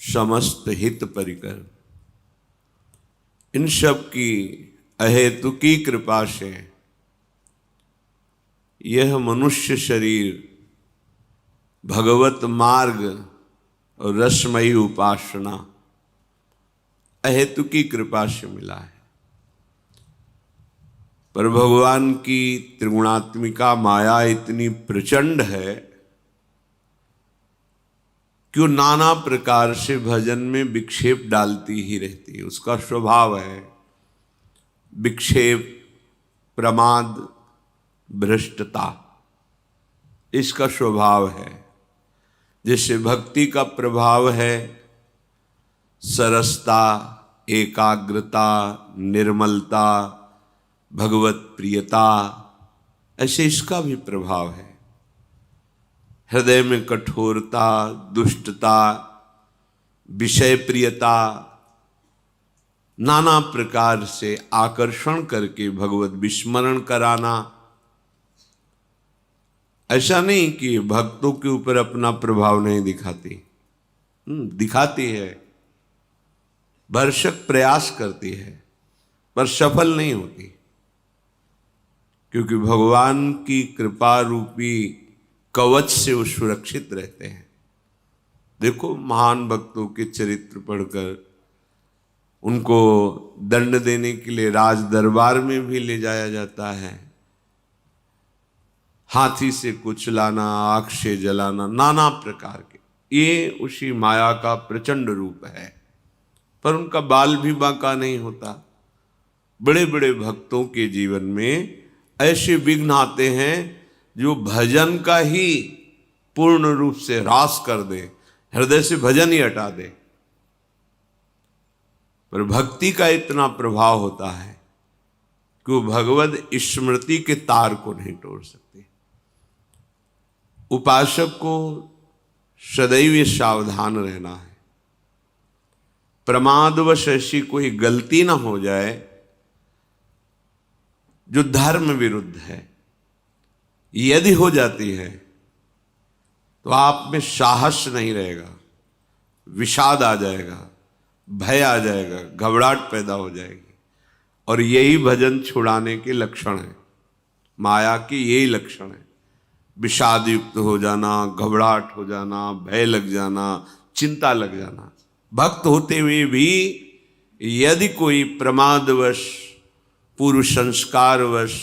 समस्त हित परिकर। इन सब की अहेतुकी कृपा से यह मनुष्य शरीर भगवत मार्ग और रसमयी उपासना अहेतुकी कृपा से मिला है। पर भगवान की त्रिगुणात्मिका माया इतनी प्रचंड है कि वो नाना प्रकार से भजन में विक्षेप डालती ही रहती है। उसका स्वभाव है विक्षेप, प्रमाद, भ्रष्टता, इसका स्वभाव है। जैसे भक्ति का प्रभाव है सरसता, एकाग्रता, निर्मलता, भगवत प्रियता, ऐसे इसका भी प्रभाव है। हृदय में कठोरता, दुष्टता, विषय प्रियता, नाना प्रकार से आकर्षण करके भगवत विस्मरण कराना। ऐसा नहीं कि भक्तों के ऊपर अपना प्रभाव नहीं दिखाती, दिखाती है, भरसक प्रयास करती है, पर सफल नहीं होती, क्योंकि भगवान की कृपा रूपी कवच से वो सुरक्षित रहते हैं। देखो महान भक्तों के चरित्र पढ़कर उनको दंड देने के लिए राज दरबार में भी ले जाया जाता है, हाथी से कुचलाना, आग से जलाना, नाना प्रकार के, ये उसी माया का प्रचंड रूप है। पर उनका बाल भी बांका नहीं होता। बड़े बड़े भक्तों के जीवन में ऐसे विघ्न आते हैं जो भजन का ही पूर्ण रूप से ह्रास कर दे, हृदय से भजन ही हटा दे। पर भक्ति का इतना प्रभाव होता है कि वो भगवत स्मृति के तार को नहीं तोड़ सकते। उपासक को सदैव सावधान रहना है, प्रमादवश ऐसी कोई गलती ना हो जाए जो धर्म विरुद्ध है। यदि हो जाती है तो आप में साहस नहीं रहेगा, विषाद आ जाएगा, भय आ जाएगा, घबराहट पैदा हो जाएगी। और यही भजन छुड़ाने के लक्षण है, माया के यही लक्षण है। विषाद युक्त हो जाना, घबराहट हो जाना, भय लग जाना, चिंता लग जाना। भक्त होते हुए भी यदि कोई प्रमादवश, पूर्व संस्कारवश,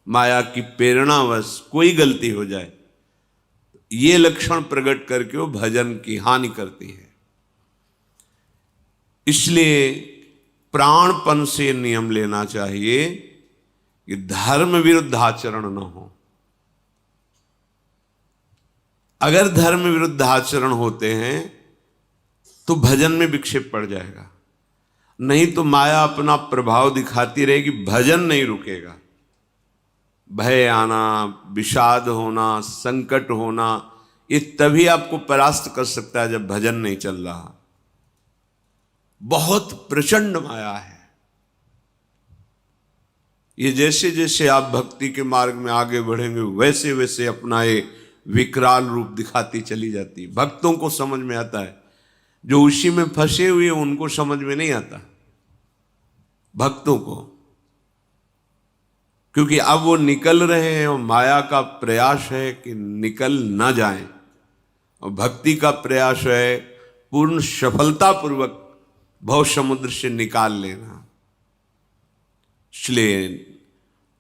माया की प्रेरणावश कोई गलती हो जाए, ये लक्षण प्रकट करके वो भजन की हानि करती है। इसलिए प्राणपन से नियम लेना चाहिए कि धर्म विरुद्ध आचरण न हो। अगर धर्म विरुद्ध आचरण होते हैं तो भजन में विक्षेप पड़ जाएगा, नहीं तो माया अपना प्रभाव दिखाती रहेगी, भजन नहीं रुकेगा। भय आना, विषाद होना, संकट होना, ये तभी आपको परास्त कर सकता है जब भजन नहीं चल रहा। बहुत प्रचंड माया है ये। जैसे जैसे आप भक्ति के मार्ग में आगे बढ़ेंगे वैसे वैसे अपना ये विकराल रूप दिखाती चली जाती। भक्तों को समझ में आता है, जो उसी में फंसे हुए उनको समझ में नहीं आता, भक्तों को, क्योंकि अब वो निकल रहे हैं और माया का प्रयास है कि निकल ना जाएं, और भक्ति का प्रयास है पूर्ण सफलतापूर्वक भव समुद्र से निकाल लेना। इसलिए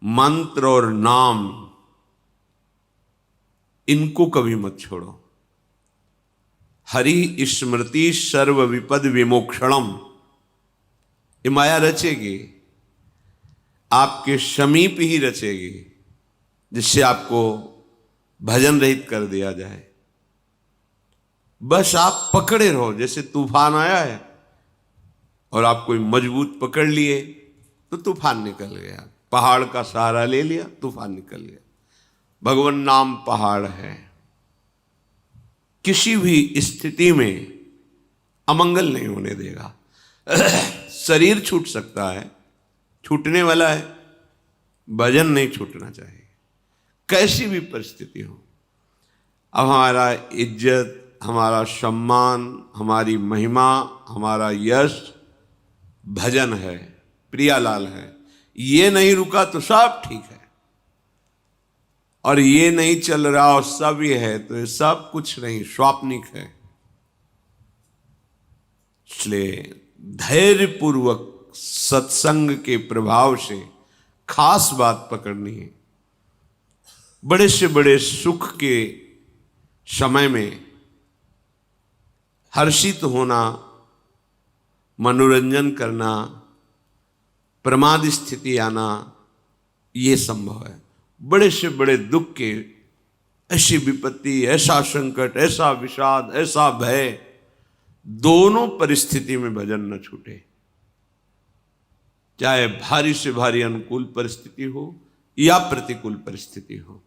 मंत्र और नाम इनको कभी मत छोड़ो। हरि स्मृति सर्व विपद विमोक्षणम, ये माया रचेगी, आपके समीप ही रचेगी, जिससे आपको भजन रहित कर दिया जाए। बस आप पकड़े रहो। जैसे तूफान आया है और आप कोई मजबूत पकड़ लिए तो तूफान निकल गया, पहाड़ का सहारा ले लिया, तूफान निकल गया। भगवान नाम पहाड़ है, किसी भी स्थिति में अमंगल नहीं होने देगा। शरीर छूट सकता है, छूटने वाला है, भजन नहीं छूटना चाहिए, कैसी भी परिस्थिति हो। अब हमारा इज्जत, हमारा सम्मान, हमारी महिमा, हमारा यश भजन है, प्रियालाल है। ये नहीं रुका तो सब ठीक है, और ये नहीं चल रहा और सब ये है तो ये सब कुछ नहीं, स्वाप्निक है। इसलिए धैर्यपूर्वक सत्संग के प्रभाव से खास बात पकड़नी है। बड़े से बड़े सुख के समय में हर्षित होना, मनोरंजन करना, प्रमाद स्थिति आना, ये संभव है। बड़े से बड़े दुख के, ऐसी विपत्ति, ऐसा संकट, ऐसा विषाद, ऐसा भय, दोनों परिस्थिति में भजन न छूटे। चाहे भारी से भारी अनुकूल परिस्थिति हो या प्रतिकूल परिस्थिति हो,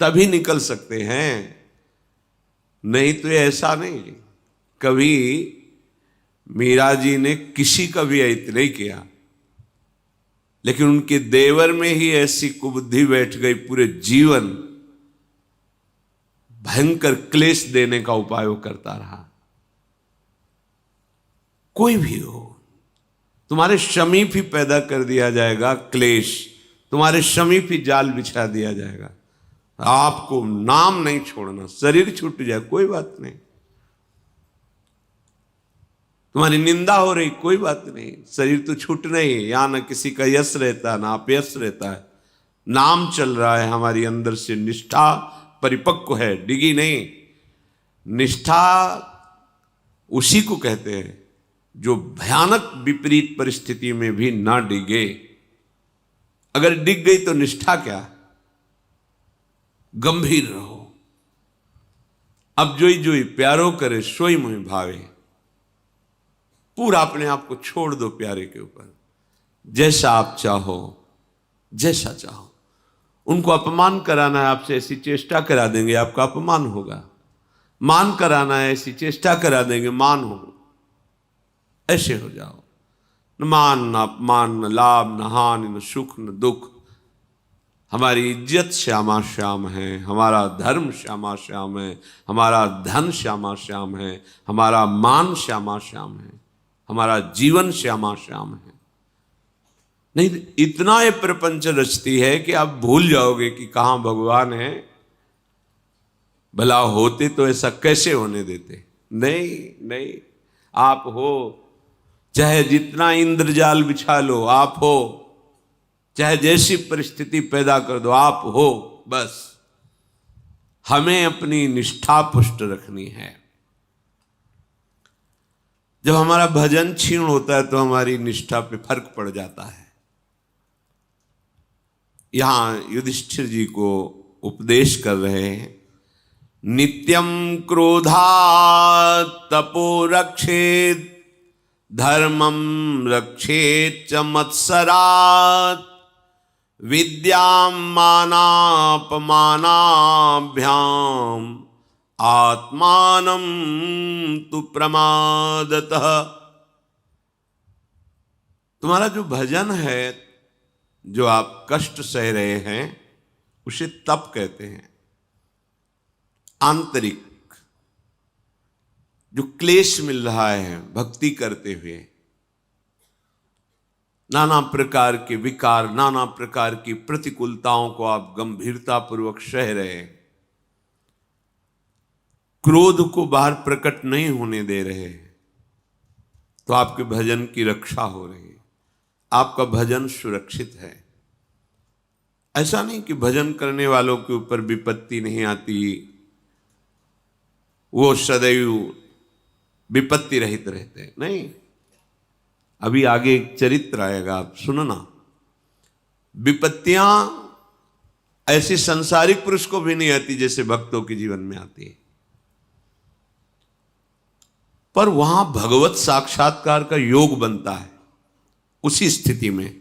तभी निकल सकते हैं। नहीं तो ऐसा नहीं। कभी मीरा जी ने किसी का भी अहित नहीं किया, लेकिन उनके देवर में ही ऐसी कुबुद्धि बैठ गई, पूरे जीवन भयंकर क्लेश देने का उपाय वो करता रहा। कोई भी हो, तुम्हारे समीप ही पैदा कर दिया जाएगा क्लेश, तुम्हारे समीप ही जाल बिछा दिया जाएगा। आपको नाम नहीं छोड़ना, शरीर छूट जाए कोई बात नहीं, तुम्हारी निंदा हो रही कोई बात नहीं, शरीर तो छूटना ही। यहां ना किसी का यश रहता है ना अपयश रहता है, नाम चल रहा है। हमारी अंदर से निष्ठा परिपक्व है, डिगी नहीं। निष्ठा उसी को कहते हैं जो भयानक विपरीत परिस्थिति में भी ना डिगे। अगर डिग गई तो निष्ठा क्या? गंभीर रहो। अब जोई जोई प्यारो करे सोई मुहि भावे। पूरा अपने आप को छोड़ दो प्यारे के ऊपर, जैसा आप चाहो, जैसा चाहो। उनको अपमान कराना है आपसे, ऐसी चेष्टा करा देंगे, आपका अपमान होगा। मान कराना है, ऐसी चेष्टा करा देंगे, मान हो। ऐसे हो जाओ, न मान न अपमान, न लाभ न हानि, न सुख न दुख। हमारी इज्जत श्यामा श्याम है, हमारा धर्म श्यामा श्याम है, हमारा धन श्यामा श्याम है, हमारा मान श्यामा श्याम है, हमारा जीवन श्यामा श्याम है। नहीं, इतना ये प्रपंच रचती है कि आप भूल जाओगे कि कहां भगवान है। भला होते तो ऐसा कैसे होने देते? नहीं नहीं, आप हो, चाहे जितना इंद्रजाल बिछा लो, आप हो, चाहे जैसी परिस्थिति पैदा कर दो, आप हो। बस हमें अपनी निष्ठा पुष्ट रखनी है। जब हमारा भजन क्षीण होता है तो हमारी निष्ठा पे फर्क पड़ जाता है। यहां युधिष्ठिर जी को उपदेश कर रहे हैं, नित्यम क्रोधात् तपो रक्षेत्, धर्मम रक्षेत् च मत्सरात्, विद्यां मानापमानाभ्याम आत्मानं तु प्रमादतः। तुम्हारा जो भजन है, जो आप कष्ट सह रहे हैं, उसे तप कहते हैं। आंतरिक जो क्लेश मिल रहा है भक्ति करते हुए, नाना प्रकार के विकार, नाना प्रकार की प्रतिकूलताओं को आप गंभीरता पूर्वक सह रहे हैं, क्रोध को बाहर प्रकट नहीं होने दे रहे, तो आपके भजन की रक्षा हो रही है, आपका भजन सुरक्षित है। ऐसा नहीं कि भजन करने वालों के ऊपर विपत्ति नहीं आती, वो सदैव विपत्ति रहित रहते, नहीं। अभी आगे एक चरित्र आएगा, आप सुनना। विपत्तियां ऐसी संसारिक पुरुष को भी नहीं आती जैसे भक्तों के जीवन में आती है, पर वहां भगवत साक्षात्कार का योग बनता है। उसी स्थिति में,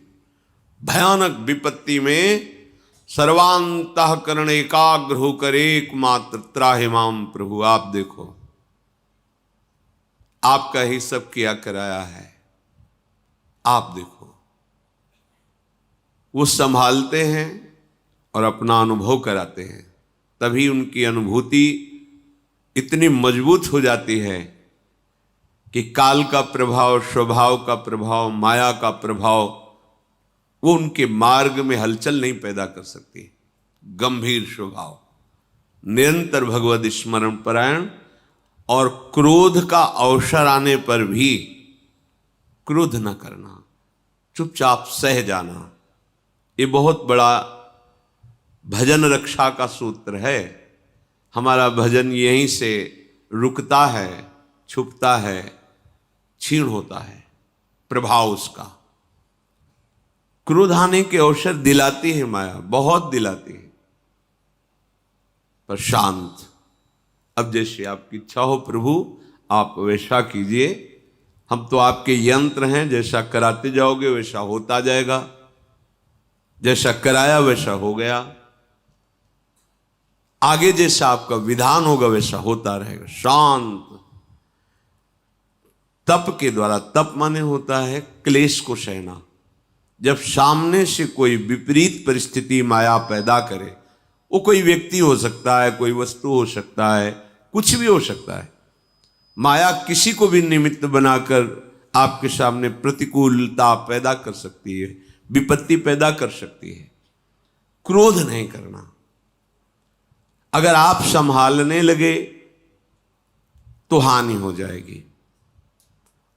भयानक विपत्ति में सर्वांतःकरण एकाग्र होकर एकमात्र त्राहि माम प्रभु। आप देखो, आपका ही सब किया कराया है, आप देखो। वो संभालते हैं और अपना अनुभव कराते हैं, तभी उनकी अनुभूति इतनी मजबूत हो जाती है कि काल का प्रभाव, स्वभाव का प्रभाव, माया का प्रभाव वो उनके मार्ग में हलचल नहीं पैदा कर सकती। गंभीर स्वभाव, निरंतर भगवद स्मरण परायण, और क्रोध का अवसर आने पर भी क्रोध न करना, चुपचाप सह जाना। ये बहुत बड़ा भजन रक्षा का सूत्र है। हमारा भजन यहीं से रुकता है, छुपता है, क्षीण होता है प्रभाव उसका। क्रोध आने के अवसर दिलाती है माया, बहुत दिलाती है, पर शांत। अब जैसे आपकी इच्छा हो प्रभु, आप वैसा कीजिए। हम तो आपके यंत्र हैं, जैसा कराते जाओगे वैसा होता जाएगा, जैसा कराया वैसा हो गया, आगे जैसा आपका विधान होगा वैसा होता रहेगा। शांत। तप के द्वारा, तप माने होता है क्लेश को सहना। जब सामने से कोई विपरीत परिस्थिति माया पैदा करे, वो कोई व्यक्ति हो सकता है, कोई वस्तु हो सकता है, कुछ भी हो सकता है, माया किसी को भी निमित्त बनाकर आपके सामने प्रतिकूलता पैदा कर सकती है, विपत्ति पैदा कर सकती है। क्रोध नहीं करना। अगर आप संभालने लगे तो हानि हो जाएगी।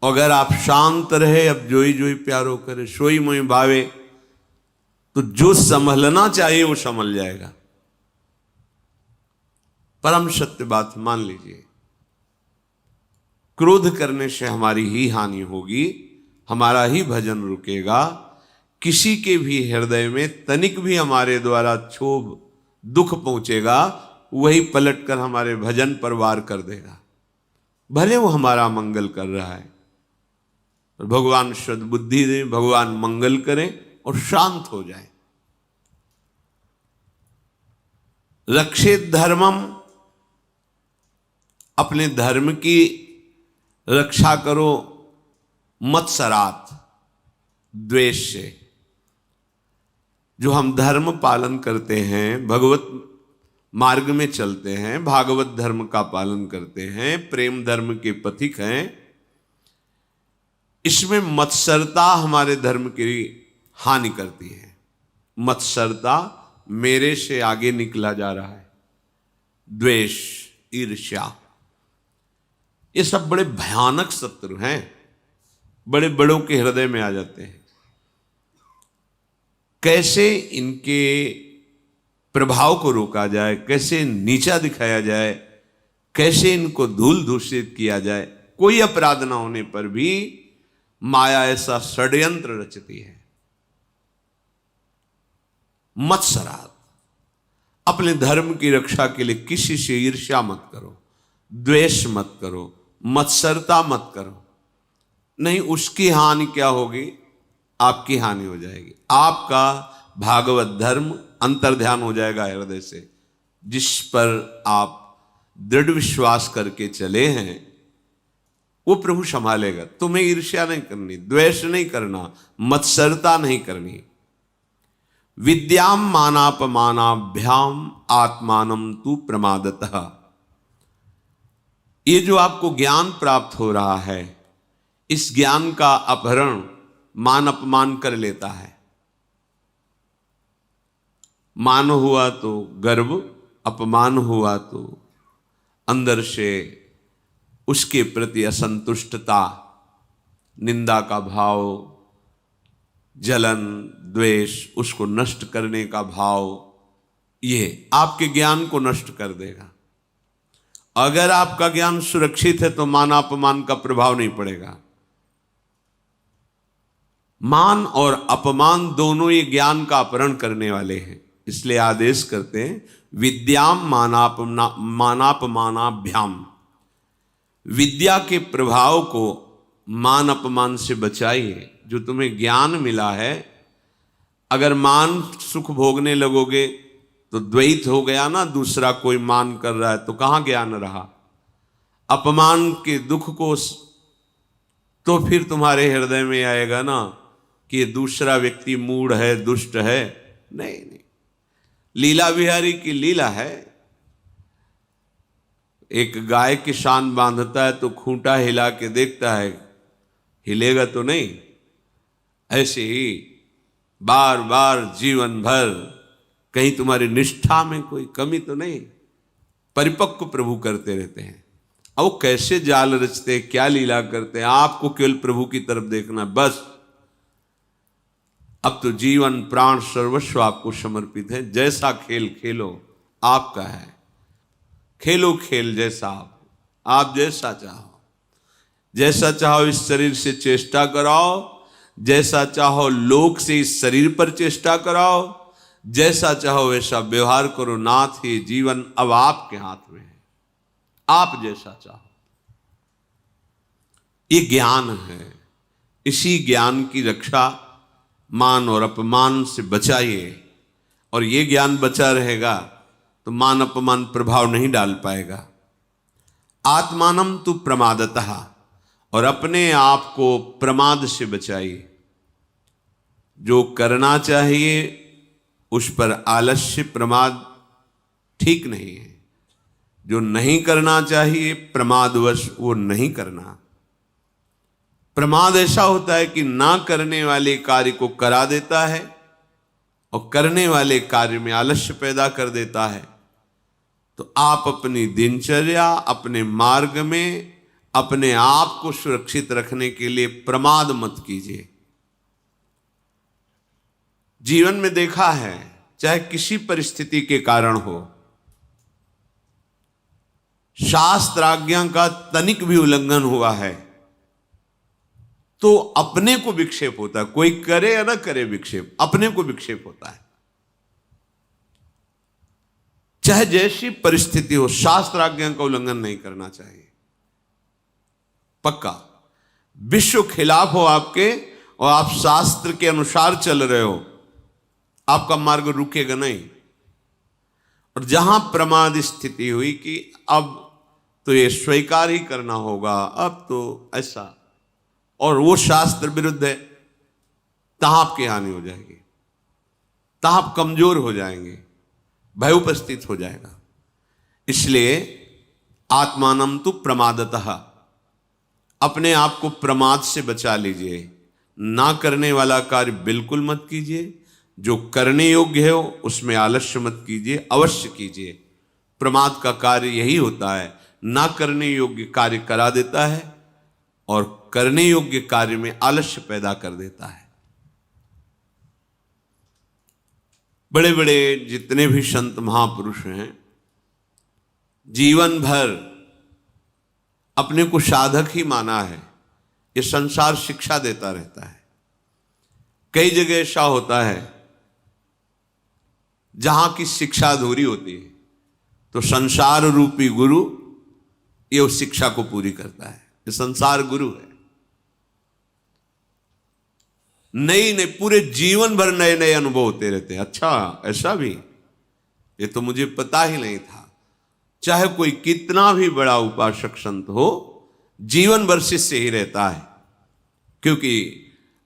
अगर आप शांत रहे, अब जोई जोई प्यारो करे, सोई मोई भावे, तो जो संभलना चाहिए वो संभल जाएगा। परम सत्य बात मान लीजिए। क्रोध करने से हमारी ही हानि होगी, हमारा ही भजन रुकेगा। किसी के भी हृदय में तनिक भी हमारे द्वारा क्षोभ, दुख पहुंचेगा, वही पलटकर हमारे भजन पर वार कर देगा, भले वो हमारा मंगल कर रहा है। भगवान सद्बुद्धि दें, भगवान मंगल करें और शांत हो जाए। रक्षेत धर्मम, अपने धर्म की रक्षा करो, मत्सरात, द्वेष से। जो हम धर्म पालन करते हैं, भगवत मार्ग में चलते हैं, भागवत धर्म का पालन करते हैं, प्रेम धर्म के पथिक हैं, इसमें मत्सरता हमारे धर्म की हानि करती है। मत्सरता, मेरे से आगे निकला जा रहा है, द्वेष, ईर्ष्या, ये सब बड़े भयानक शत्रु हैं, बड़े बड़ों के हृदय में आ जाते हैं। कैसे इनके प्रभाव को रोका जाए, कैसे नीचा दिखाया जाए, कैसे इनको धूल दूषित किया जाए। कोई अपराध ना होने पर भी माया ऐसा षड्यंत्र रचती है। मत्सरात, अपने धर्म की रक्षा के लिए किसी से ईर्ष्या मत करो, द्वेष मत करो, मत्सरता मत करो। नहीं, उसकी हानि क्या होगी? आपकी हानि हो जाएगी। आपका भागवत धर्म अंतर्ध्यान हो जाएगा हृदय से, जिस पर आप दृढ़ विश्वास करके चले हैं वो प्रभु संभालेगा। तुम्हें ईर्ष्या नहीं करनी, द्वेष नहीं करना, मत्सरता नहीं करनी। विद्याम मानापमानाभ्याम आत्मानम तु प्रमादतः। ये जो आपको ज्ञान प्राप्त हो रहा है, इस ज्ञान का अपहरण मान अपमान कर लेता है। मान हुआ तो गर्व, अपमान हुआ तो अंदर से उसके प्रति असंतुष्टता, निंदा का भाव, जलन, द्वेष, उसको नष्ट करने का भाव, ये आपके ज्ञान को नष्ट कर देगा। अगर आपका ज्ञान सुरक्षित है तो मान अपमान का प्रभाव नहीं पड़ेगा। मान और अपमान दोनों ये ज्ञान का अपहरण करने वाले हैं। इसलिए आदेश करते हैं विद्याम मानापमानाभ्याम। विद्या के प्रभाव को मान अपमान से बचाइए। जो तुम्हें ज्ञान मिला है, अगर मान सुख भोगने लगोगे तो द्वैत हो गया ना, दूसरा कोई मान कर रहा है तो कहां ज्ञान रहा। अपमान के दुख को तो फिर तुम्हारे हृदय में आएगा ना कि दूसरा व्यक्ति मूढ़ है, दुष्ट है। नहीं, लीला बिहारी की लीला है। एक गाय की शान बांधता है तो खूंटा हिला के देखता है, हिलेगा तो नहीं। ऐसे ही बार बार जीवन भर कहीं तुम्हारी निष्ठा में कोई कमी तो नहीं, परिपक्व प्रभु करते रहते हैं। अब वो कैसे जाल रचते, क्या लीला करते हैं, आपको केवल प्रभु की तरफ देखना बस। अब तो जीवन प्राण सर्वस्व आपको समर्पित है। जैसा खेल खेलो आपका है, खेलो खेल जैसा आप जैसा चाहो, जैसा चाहो इस शरीर से चेष्टा कराओ, जैसा चाहो लोक से इस शरीर पर चेष्टा कराओ, जैसा चाहो वैसा व्यवहार करो। नाथ ये जीवन अब आपके हाथ में है, आप जैसा चाहो। ये ज्ञान है, इसी ज्ञान की रक्षा मान और अपमान से बचाइए। और ये ज्ञान बचा रहेगा तो मान अपमान प्रभाव नहीं डाल पाएगा। आत्मानम तु प्रमादतः, और अपने आप को प्रमाद से बचाइए। जो करना चाहिए उस पर आलस्य प्रमाद ठीक नहीं है। जो नहीं करना चाहिए प्रमादवश वो नहीं करना। प्रमाद ऐसा होता है कि ना करने वाले कार्य को करा देता है और करने वाले कार्य में आलस्य पैदा कर देता है। तो आप अपनी दिनचर्या, अपने मार्ग में अपने आप को सुरक्षित रखने के लिए प्रमाद मत कीजिए। जीवन में देखा है, चाहे किसी परिस्थिति के कारण हो, शास्त्राज्ञा का तनिक भी उल्लंघन हुआ है तो अपने को विक्षेप होता है। कोई करे या ना करे विक्षेप, अपने को विक्षेप होता है। चाहे जैसी परिस्थिति हो, शास्त्राज्ञा का उल्लंघन नहीं करना चाहिए। पक्का विश्व खिलाफ हो आपके और आप शास्त्र के अनुसार चल रहे हो, आपका मार्ग रुकेगा नहीं। और जहां प्रमाद स्थिति हुई कि अब तो ये स्वीकार ही करना होगा, अब तो ऐसा, और वो शास्त्र विरुद्ध है, तहां आपकी हानि हो जाएगी, तहां आप कमजोर हो जाएंगे, भय उपस्थित हो जाएगा। इसलिए आत्मानम तु प्रमादतः, अपने आप को प्रमाद से बचा लीजिए। ना करने वाला कार्य बिल्कुल मत कीजिए, जो करने योग्य हो उसमें आलस्य मत कीजिए, अवश्य कीजिए। प्रमाद का कार्य यही होता है, ना करने योग्य कार्य करा देता है और करने योग्य कार्य में आलस्य पैदा कर देता है। बड़े बड़े जितने भी संत महापुरुष हैं, जीवन भर अपने को साधक ही माना है। ये संसार शिक्षा देता रहता है। कई जगह ऐसा होता है जहां की शिक्षा अधूरी होती है तो संसार रूपी गुरु ये उस शिक्षा को पूरी करता है। ये संसार गुरु है। नई नई पूरे जीवन भर नए नए अनुभव होते रहते हैं। अच्छा, ऐसा भी, ये तो मुझे पता ही नहीं था। चाहे कोई कितना भी बड़ा उपासक संत हो, जीवन भर शिष्य ही रहता है, क्योंकि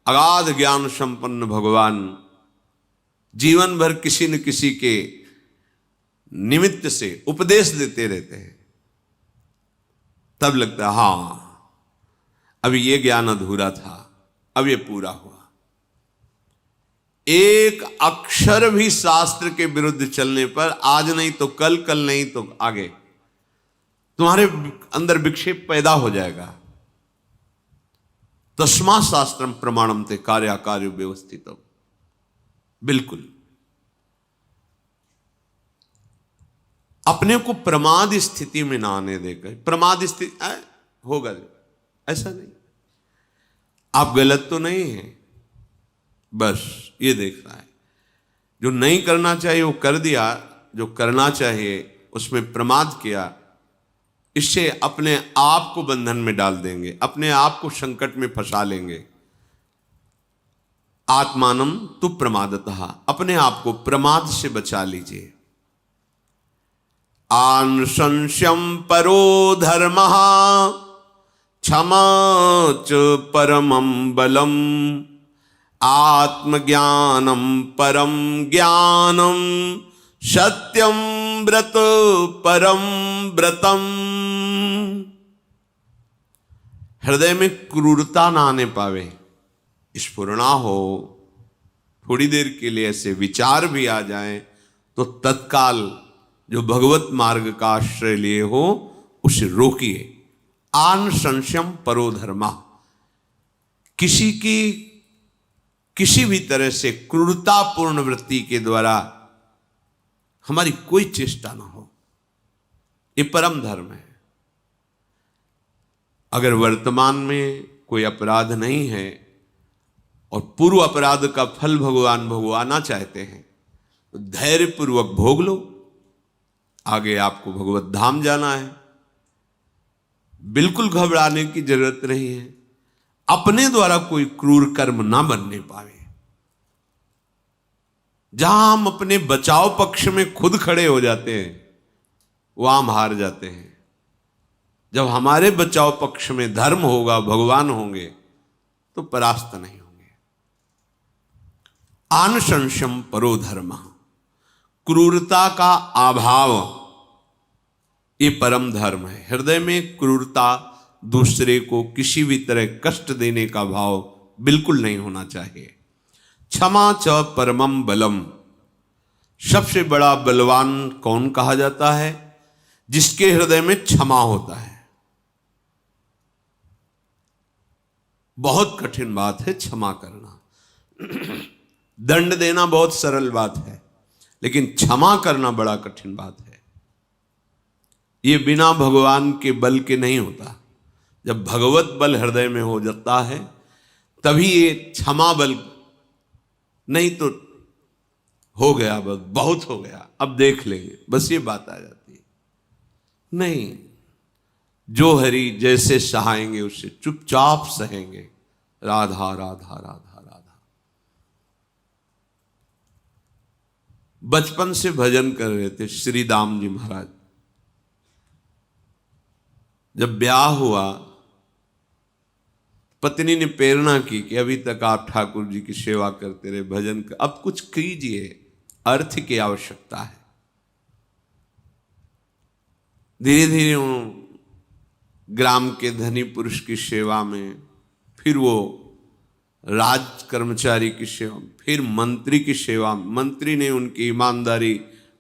अगाध ज्ञान संपन्न भगवान जीवन भर किसी न किसी के निमित्त से उपदेश देते रहते हैं। तब लगता है हां, अभी ये ज्ञान अधूरा था, अब ये पूरा हुआ। एक अक्षर भी शास्त्र के विरुद्ध चलने पर आज नहीं तो कल, कल नहीं तो आगे तुम्हारे अंदर विक्षेप पैदा हो जाएगा। तस्मा शास्त्रम प्रमाणम ते कार्याकार्य व्यवस्थित। बिल्कुल अपने को प्रमाद स्थिति में ना आने देकर। प्रमाद स्थिति होगा ऐसा नहीं, आप गलत तो नहीं है, बस ये देख रहा है। जो नहीं करना चाहिए वो कर दिया, जो करना चाहिए उसमें प्रमाद किया, इससे अपने आप को बंधन में डाल देंगे, अपने आप को संकट में फंसा लेंगे। आत्मानम तु प्रमादतः, अपने आप को प्रमाद से बचा लीजिए। आनुशंस्यम परो धर्मः क्षमा च परमं बलम आत्मज्ञानम परम ज्ञानम सत्यम व्रत परम व्रतम। हृदय में क्रूरता ना आने पावे, स्फुरणा हो, थोड़ी देर के लिए ऐसे विचार भी आ जाए तो तत्काल जो भगवत मार्ग का आश्रय लिए हो उसे रोकिए। आन संशयम परो धर्मा। किसी भी तरह से क्रूरतापूर्ण वृत्ति के द्वारा हमारी कोई चेष्टा ना हो, ये परम धर्म है। अगर वर्तमान में कोई अपराध नहीं है और पूर्व अपराध का फल भगवान भोगवाना चाहते हैं तो धैर्यपूर्वक भोग लो। आगे आपको भगवत धाम जाना है, बिल्कुल घबराने की जरूरत नहीं है। अपने द्वारा कोई क्रूर कर्म ना बनने पावे। जहां हम अपने बचाव पक्ष में खुद खड़े हो जाते हैं वहां हम हार जाते हैं। जब हमारे बचाव पक्ष में धर्म होगा, भगवान होंगे, तो परास्त नहीं होंगे। आनशंशम परो धर्म। क्रूरता का अभाव ये परम धर्म है। हृदय में क्रूरता, दूसरे को किसी भी तरह कष्ट देने का भाव बिल्कुल नहीं होना चाहिए। क्षमा च परमम बलम। सबसे बड़ा बलवान कौन कहा जाता है? जिसके हृदय में क्षमा होता है। बहुत कठिन बात है क्षमा करना। दंड देना बहुत सरल बात है, लेकिन क्षमा करना बड़ा कठिन बात है। ये बिना भगवान के बल के नहीं होता। जब भगवत बल हृदय में हो जाता है तभी ये क्षमा बल, नहीं तो हो गया, बस बहुत हो गया, अब देख लेंगे, बस ये बात आ जाती है। नहीं, जो हरि जैसे सहाएंगे उससे चुपचाप सहेंगे। राधा राधा राधा राधा। बचपन से भजन कर रहे थे श्री दाम जी महाराज। जब ब्याह हुआ, पत्नी ने प्रेरणा की कि अभी तक आप ठाकुर जी की सेवा करते रहे, भजन कर, अब कुछ कीजिए, अर्थ की आवश्यकता है। धीरे धीरे वो ग्राम के धनी पुरुष की सेवा में, फिर वो राज कर्मचारी की सेवा, फिर मंत्री की सेवा। मंत्री ने उनकी ईमानदारी,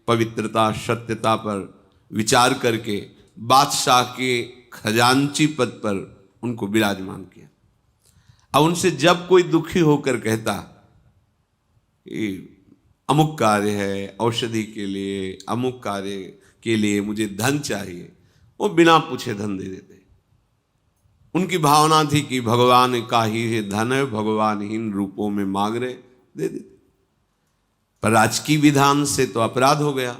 पवित्रता, सत्यता पर विचार करके बादशाह के खजांची पद पर उनको विराजमान किया। अब उनसे जब कोई दुखी होकर कहता कि अमुक कार्य है, औषधि के लिए, अमुक कार्य के लिए मुझे धन चाहिए, वो बिना पूछे धन दे देते। उनकी भावना थी कि भगवान का ही धन है, भगवान हीन रूपों में मांग रहे, दे देते। पर राजकीय विधान से तो अपराध हो गया।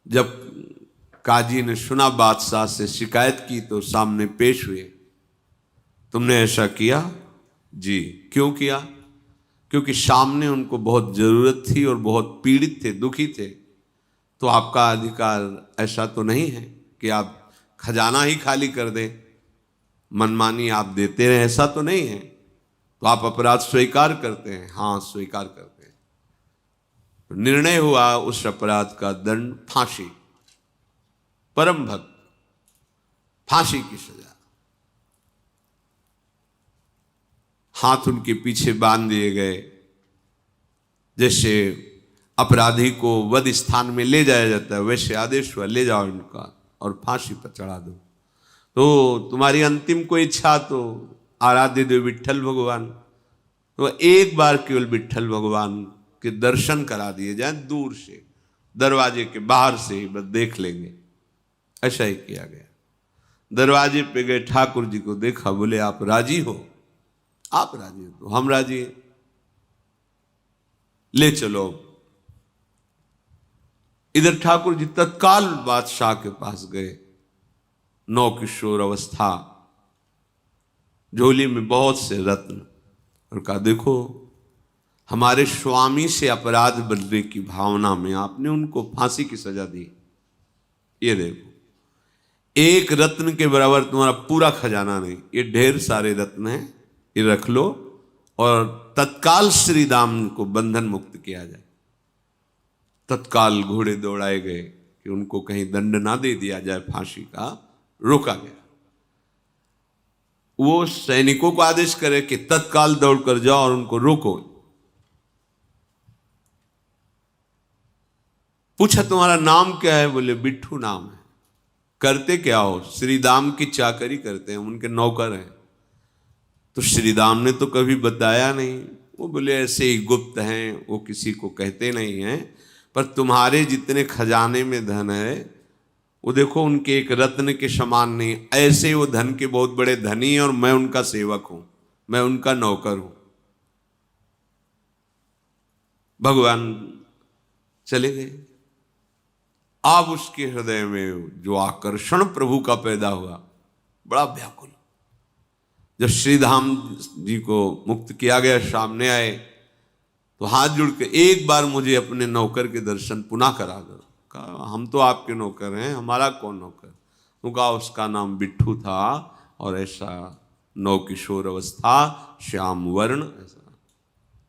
जब काजी ने सुना, बादशाह से शिकायत की, तो सामने पेश हुए। तुमने ऐसा किया? जी। क्यों किया? क्योंकि सामने उनको बहुत जरूरत थी और बहुत पीड़ित थे, दुखी थे। तो आपका अधिकार ऐसा तो नहीं है कि आप खजाना ही खाली कर दें, मनमानी आप देते रहे, ऐसा तो नहीं है। तो आप अपराध स्वीकार करते हैं? हाँ, स्वीकार करते हैं। तो निर्णय हुआ उस अपराध का दंड फांसी। परम भक्त, फांसी की सजा। हाथ उनके पीछे बांध दिए गए। जैसे अपराधी को वध स्थान में ले जाया जाता है, वैसे आदेश हुआ, ले जाओ इनका और फांसी पर चढ़ा दो। तो तुम्हारी अंतिम कोई इच्छा तो आराध्य देव विट्ठल भगवान, तो एक बार केवल विट्ठल भगवान के दर्शन करा दिए जाए, दूर से, दरवाजे के बाहर से ही बस देख लेंगे। ऐसा ही किया गया। दरवाजे पे गए, ठाकुर जी को देखा, बोले आप राजी हो? आप राजी हो तो हम राजी हैं, ले चलो। इधर ठाकुर जी तत्काल बादशाह के पास गए। नौ किशोर अवस्था, झोली में बहुत से रत्न, और कहा देखो हमारे स्वामी से अपराध बदलने की भावना में आपने उनको फांसी की सजा दी। ये देखो, एक रत्न के बराबर तुम्हारा पूरा खजाना नहीं, ये ढेर सारे रत्न हैं, ये रख लो और तत्काल श्री दाम को बंधन मुक्त किया जाए। तत्काल घोड़े दौड़ाए गए कि उनको कहीं दंड ना दे दिया जाए, फांसी का रोका गया। वो सैनिकों को आदेश करे कि तत्काल दौड़ कर जाओ और उनको रोको। पूछा तुम्हारा नाम क्या है? बोले बिट्ठू नाम है। करते क्या हो? श्री दाम की चाकरी करते हैं, उनके नौकर हैं। तो श्री दाम ने तो कभी बताया नहीं। वो बोले ऐसे ही गुप्त हैं, वो किसी को कहते नहीं हैं, पर तुम्हारे जितने खजाने में धन है वो देखो उनके एक रत्न के समान नहीं, ऐसे वो धन के बहुत बड़े धनी हैं और मैं उनका सेवक हूं, मैं उनका नौकर हूं। भगवान चले गए। अब उसके हृदय में जो आकर्षण प्रभु का पैदा हुआ, बड़ा व्याकुल। जब श्रीधाम जी को मुक्त किया गया, सामने आए तो हाथ जोड़ के एक बार मुझे अपने नौकर के दर्शन पुनः करा दो। कहा हम तो आपके नौकर हैं, हमारा कौन नौकर? तो कहा उसका नाम बिट्ठू था और ऐसा नौ किशोर अवस्था, श्याम वर्ण, ऐसा।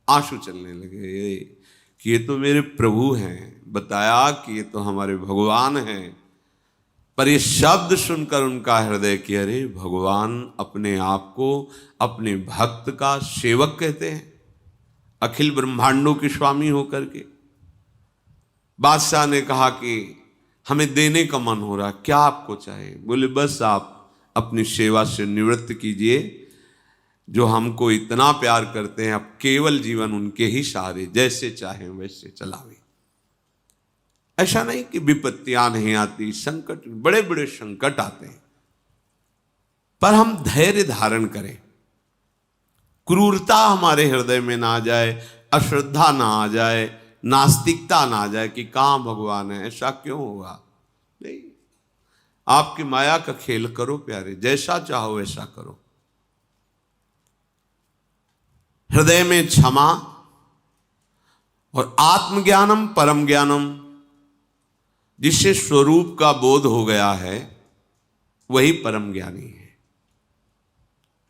आंसू चलने लगे कि ये तो मेरे प्रभु हैं। बताया कि ये तो हमारे भगवान हैं। पर ये शब्द सुनकर उनका हृदय कि अरे भगवान अपने आप को अपने भक्त का सेवक कहते हैं, अखिल ब्रह्मांडों के स्वामी होकर के। बादशाह ने कहा कि हमें देने का मन हो रहा, क्या आपको चाहिए? बोले बस आप अपनी सेवा से निवृत्त कीजिए, जो हमको इतना प्यार करते हैं, अब केवल जीवन उनके ही सहारे, जैसे चाहे वैसे चलावे। ऐसा नहीं कि विपत्तियां नहीं आती, संकट, बड़े बड़े संकट आते हैं, पर हम धैर्य धारण करें, क्रूरता हमारे हृदय में ना आ जाए, अश्रद्धा ना आ जाए, नास्तिकता ना आ जाए कि कहां भगवान है, ऐसा क्यों होगा। नहीं, आपकी माया का खेल करो प्यारे, जैसा चाहो वैसा करो। हृदय में क्षमा और आत्मज्ञानम परम ज्ञानम, जिससे स्वरूप का बोध हो गया है वही परम ज्ञानी है।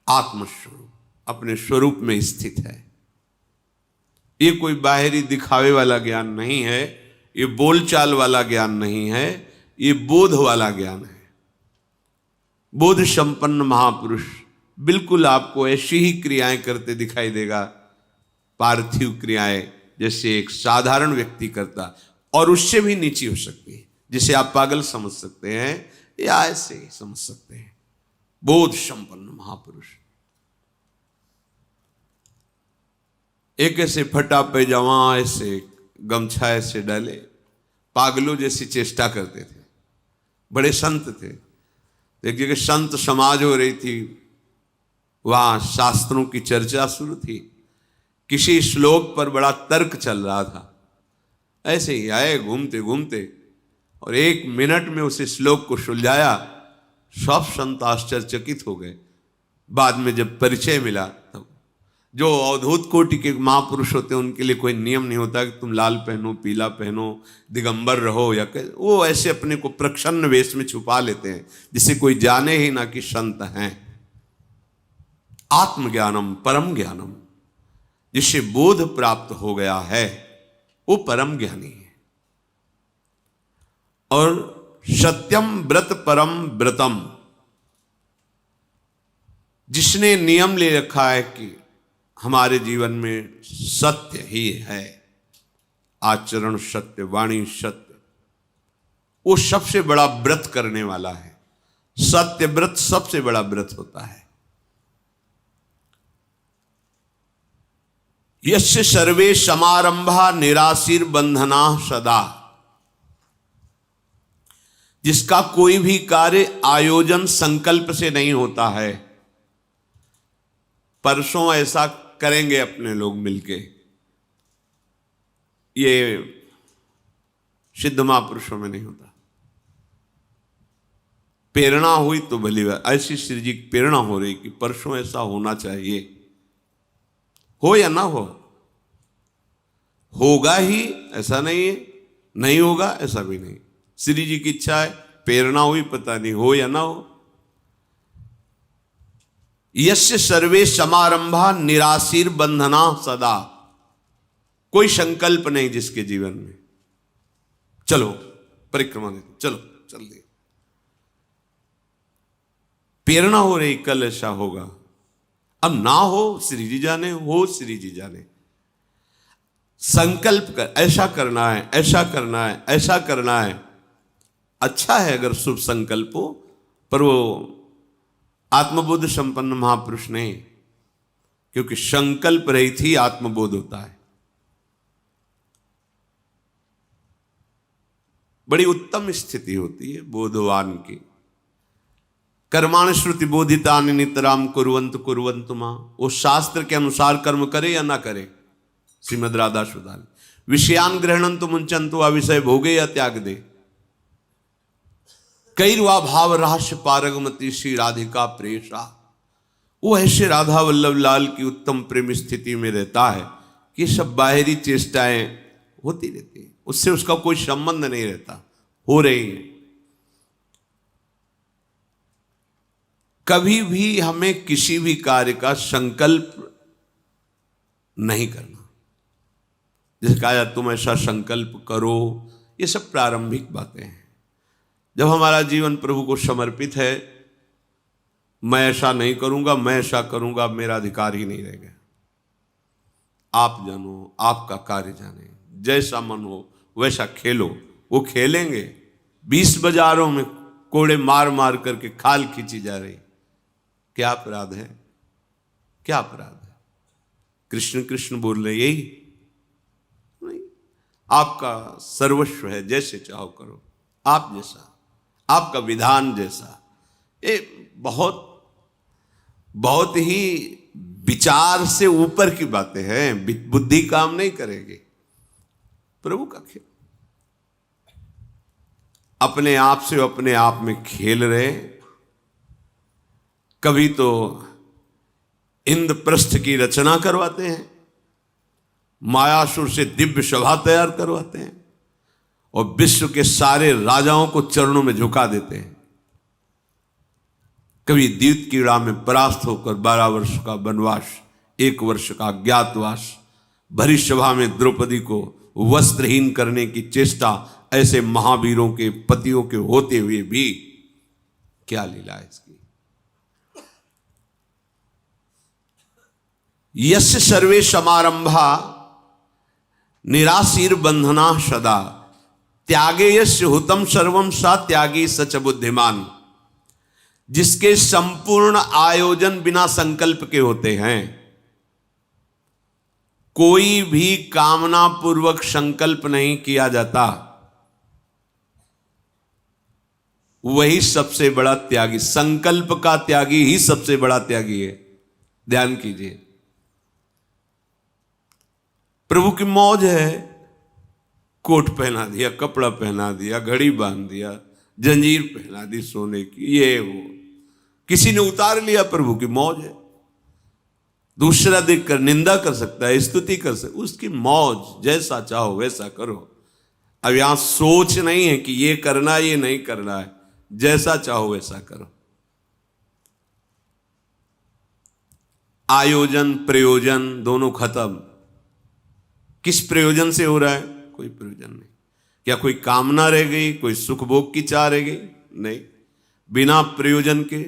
आत्मस्वरूप अपने स्वरूप में स्थित है। ये कोई बाहरी दिखावे वाला ज्ञान नहीं है, ये बोलचाल वाला ज्ञान नहीं है, ये बोध वाला ज्ञान है। बोध संपन्न महापुरुष बिल्कुल आपको ऐसी ही क्रियाएं करते दिखाई देगा, पार्थिव क्रियाएं, जैसे एक साधारण व्यक्ति करता, और उससे भी नीची हो सकती है, जिसे आप पागल समझ सकते हैं या ऐसे ही समझ सकते हैं। बोध संपन्न महापुरुष एक ऐसे फटा पैजामा, ऐसे गमछा ऐसे डाले, पागलों जैसी चेष्टा करते थे। बड़े संत थे। एक जगह संत समाज हो रही थी, वहां शास्त्रों की चर्चा शुरू थी, किसी श्लोक पर बड़ा तर्क चल रहा था। ऐसे ही आए घूमते घूमते और 1 मिनट में उस श्लोक को सुलझाया। सब संत आश्चर्यचकित हो गए। बाद में जब परिचय मिला, तब जो अवधूत कोटि के महापुरुष होते हैं उनके लिए कोई नियम नहीं होता कि तुम लाल पहनो, पीला पहनो, दिगंबर रहो, या वो ऐसे अपने को प्रच्छन्न वेश में छुपा लेते हैं जिसे कोई जाने ही ना कि संत हैं। आत्मज्ञानम परम ज्ञानम, जिससे बोध प्राप्त हो गया है वो परम ज्ञानी है। और सत्यम व्रत परम व्रतम, जिसने नियम ले रखा है कि हमारे जीवन में सत्य ही है, आचरण सत्य, वाणी सत्य, वो सबसे बड़ा व्रत करने वाला है। सत्य व्रत सबसे बड़ा व्रत होता है। यस्य सर्वे समारंभा निराशीर बंधना सदा, जिसका कोई भी कार्य आयोजन संकल्प से नहीं होता है। परसों ऐसा करेंगे अपने लोग मिलके, ये सिद्ध महापुरुषों में नहीं होता। प्रेरणा हुई तो भली बात, ऐसी श्री जी की प्रेरणा हो रही कि परसों ऐसा होना चाहिए, हो या ना हो, होगा ही, ऐसा नहीं है, नहीं होगा ऐसा भी नहीं। श्री जी की इच्छा है, प्रेरणा हुई, पता नहीं हो या ना हो। यस्य सर्वे समारंभा निराशीर बंधना सदा, कोई संकल्प नहीं जिसके जीवन में, चलो परिक्रमा दे, चलो चल दे। प्रेरणा हो रही कल ऐसा होगा, अब ना हो श्री जी जाने, हो श्री जी जाने। संकल्प कर, ऐसा करना है, ऐसा करना है, ऐसा करना है। अच्छा है अगर शुभ संकल्प हो, पर वो आत्मबोध संपन्न महापुरुष नहीं, क्योंकि संकल्प रहित ही आत्मबोध होता है। बड़ी उत्तम स्थिति होती है बोधवान की। कर्माण श्रुति बोधितानि नितराम कुर्वन्तु कुर्वन्तु मां। वो शास्त्र के अनुसार कर्म करे या ना करे, श्रीमद राधा सुधा। विषयान ग्रहणंतु मुंचन्तु अविषय भोगे या त्याग दे। कैर्वा भाव रहस्य पारगमति श्री राधिका प्रेषा। वो ऐसे राधा वल्लभ लाल की उत्तम प्रेम स्थिति में रहता है कि सब बाहरी चेष्टाएं होती रहती है, उससे उसका कोई संबंध नहीं रहता, हो रही है। कभी भी हमें किसी भी कार्य का संकल्प नहीं करना। जैसे कहा जाता तुम ऐसा संकल्प करो, ये सब प्रारंभिक बातें हैं। जब हमारा जीवन प्रभु को समर्पित है, मैं ऐसा नहीं करूंगा, मैं ऐसा करूंगा, मेरा अधिकार ही नहीं रह गया। आप जानो, आपका कार्य जाने, जैसा मन हो वैसा खेलो। वो खेलेंगे, 20 बाजारों में कोड़े मार मार करके खाल खींची जा रही, क्या अपराध है? क्या अपराध है? कृष्ण कृष्ण बोल रहे यही नहीं। आपका सर्वस्व है, जैसे चाहो करो, आप जैसा, आपका विधान जैसा। ये बहुत बहुत ही विचार से ऊपर की बातें हैं, बुद्धि काम नहीं करेगी। प्रभु का खेल, अपने आप से अपने आप में खेल रहे। कभी तो इंद्रप्रस्थ की रचना करवाते हैं, मायासुर से दिव्य सभा तैयार करवाते हैं, और विश्व के सारे राजाओं को चरणों में झुका देते हैं। कभी द्यूत कीड़ा में परास्त होकर 12 वर्ष का वनवास, 1 वर्ष का अज्ञातवास, भरी सभा में द्रौपदी को वस्त्रहीन करने की चेष्टा, ऐसे महावीरों के पतियों के होते हुए भी क्या लीला है इसकी। यस्य सर्वे समारंभा निराशीर बंधना सदा, त्यागे यस्य हुतम सर्वम सा त्यागी सच बुद्धिमान। जिसके संपूर्ण आयोजन बिना संकल्प के होते हैं, कोई भी कामना पूर्वक संकल्प नहीं किया जाता, वही सबसे बड़ा त्यागी। संकल्प का त्यागी ही सबसे बड़ा त्यागी है। ध्यान कीजिए, प्रभु की मौज है, कोट पहना दिया, कपड़ा पहना दिया, घड़ी बांध दिया, जंजीर पहना दी सोने की, ये वो किसी ने उतार लिया, प्रभु की मौज है। दूसरा देखकर निंदा कर सकता है, स्तुति कर सकता, उसकी मौज, जैसा चाहो वैसा करो। अब यहां सोच नहीं है कि ये करना ये नहीं करना है, जैसा चाहो वैसा करो। आयोजन प्रयोजन दोनों खत्म। किस प्रयोजन से हो रहा है? कोई प्रयोजन नहीं। क्या कोई कामना रह गई, कोई सुख भोग की चाह रह गई? नहीं, बिना प्रयोजन के।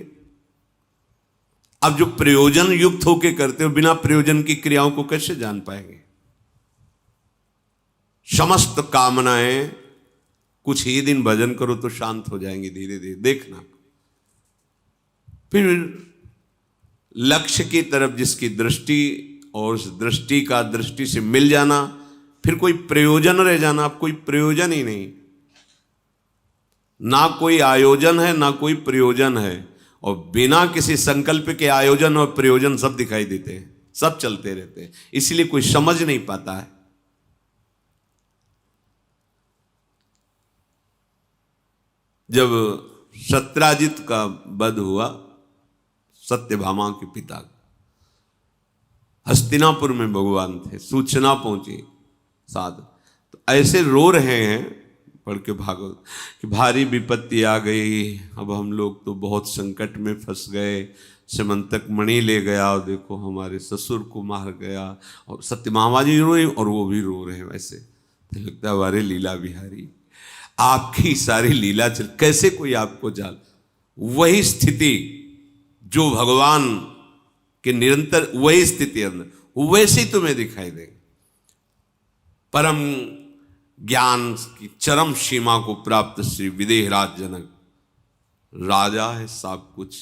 अब जो प्रयोजन युक्त होके करते हो, बिना प्रयोजन की क्रियाओं को कैसे जान पाएंगे? समस्त कामनाएं, कुछ ही दिन भजन करो तो शांत हो जाएंगे धीरे धीरे, देखना। फिर लक्ष्य की तरफ जिसकी दृष्टि, और उस दृष्टि का दृष्टि से मिल जाना, फिर कोई प्रयोजन रह जाना। अब कोई प्रयोजन ही नहीं, ना कोई आयोजन है ना कोई प्रयोजन है, और बिना किसी संकल्प के आयोजन और प्रयोजन सब दिखाई देते हैं, सब चलते रहते हैं। इसलिए कोई समझ नहीं पाता है। जब सत्राजित का वध हुआ, सत्यभामा के पिता, हस्तिनापुर में भगवान थे, सूचना पहुंची साधु, तो ऐसे रो रहे हैं पढ़ के भागवत कि भारी विपत्ति आ गई, अब हम लोग तो बहुत संकट में फंस गए, समंतक मणि ले गया, और देखो हमारे ससुर को मार गया। और सत्यभामा जी रोए और वो भी रो रहे हैं। वैसे तो लगता है हमारे लीला बिहारी। आपकी सारी लीला चल, कैसे कोई आपको जान, वही स्थिति जो भगवान के निरंतर, वही स्थिति अंदर वैसे ही तुम्हें दिखाई देगी। परम ज्ञान की चरम सीमा को प्राप्त श्री विदेहराज जनक राजा है सब कुछ।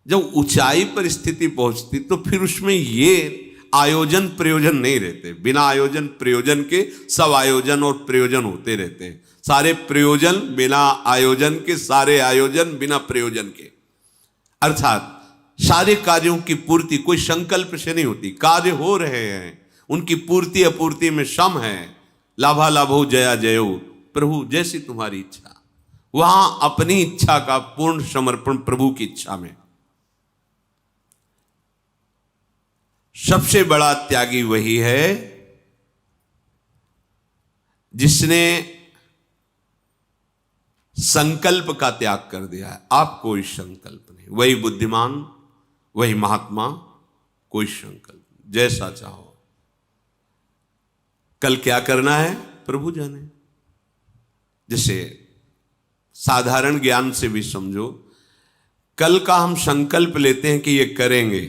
जब ऊंचाई पर स्थिति पहुंचती तो फिर उसमें ये आयोजन प्रयोजन नहीं रहते। बिना आयोजन प्रयोजन के सब आयोजन और प्रयोजन होते रहते हैं। सारे प्रयोजन बिना आयोजन के, सारे आयोजन बिना प्रयोजन के। अर्थात सारे कार्यों की पूर्ति कोई संकल्प से नहीं होती। कार्य हो रहे हैं, उनकी पूर्ति अपूर्ति में सम है। लाभा लाभो जया जयो, प्रभु जैसी तुम्हारी इच्छा। वहां अपनी इच्छा का पूर्ण समर्पण प्रभु की इच्छा में। सबसे बड़ा त्यागी वही है जिसने संकल्प का त्याग कर दिया है। आप कोई संकल्प नहीं, वही बुद्धिमान, वही महात्मा, कोई संकल्प, जैसा चाहो। कल क्या करना है प्रभु जाने। जैसे साधारण ज्ञान से भी समझो, कल का हम संकल्प लेते हैं कि ये करेंगे,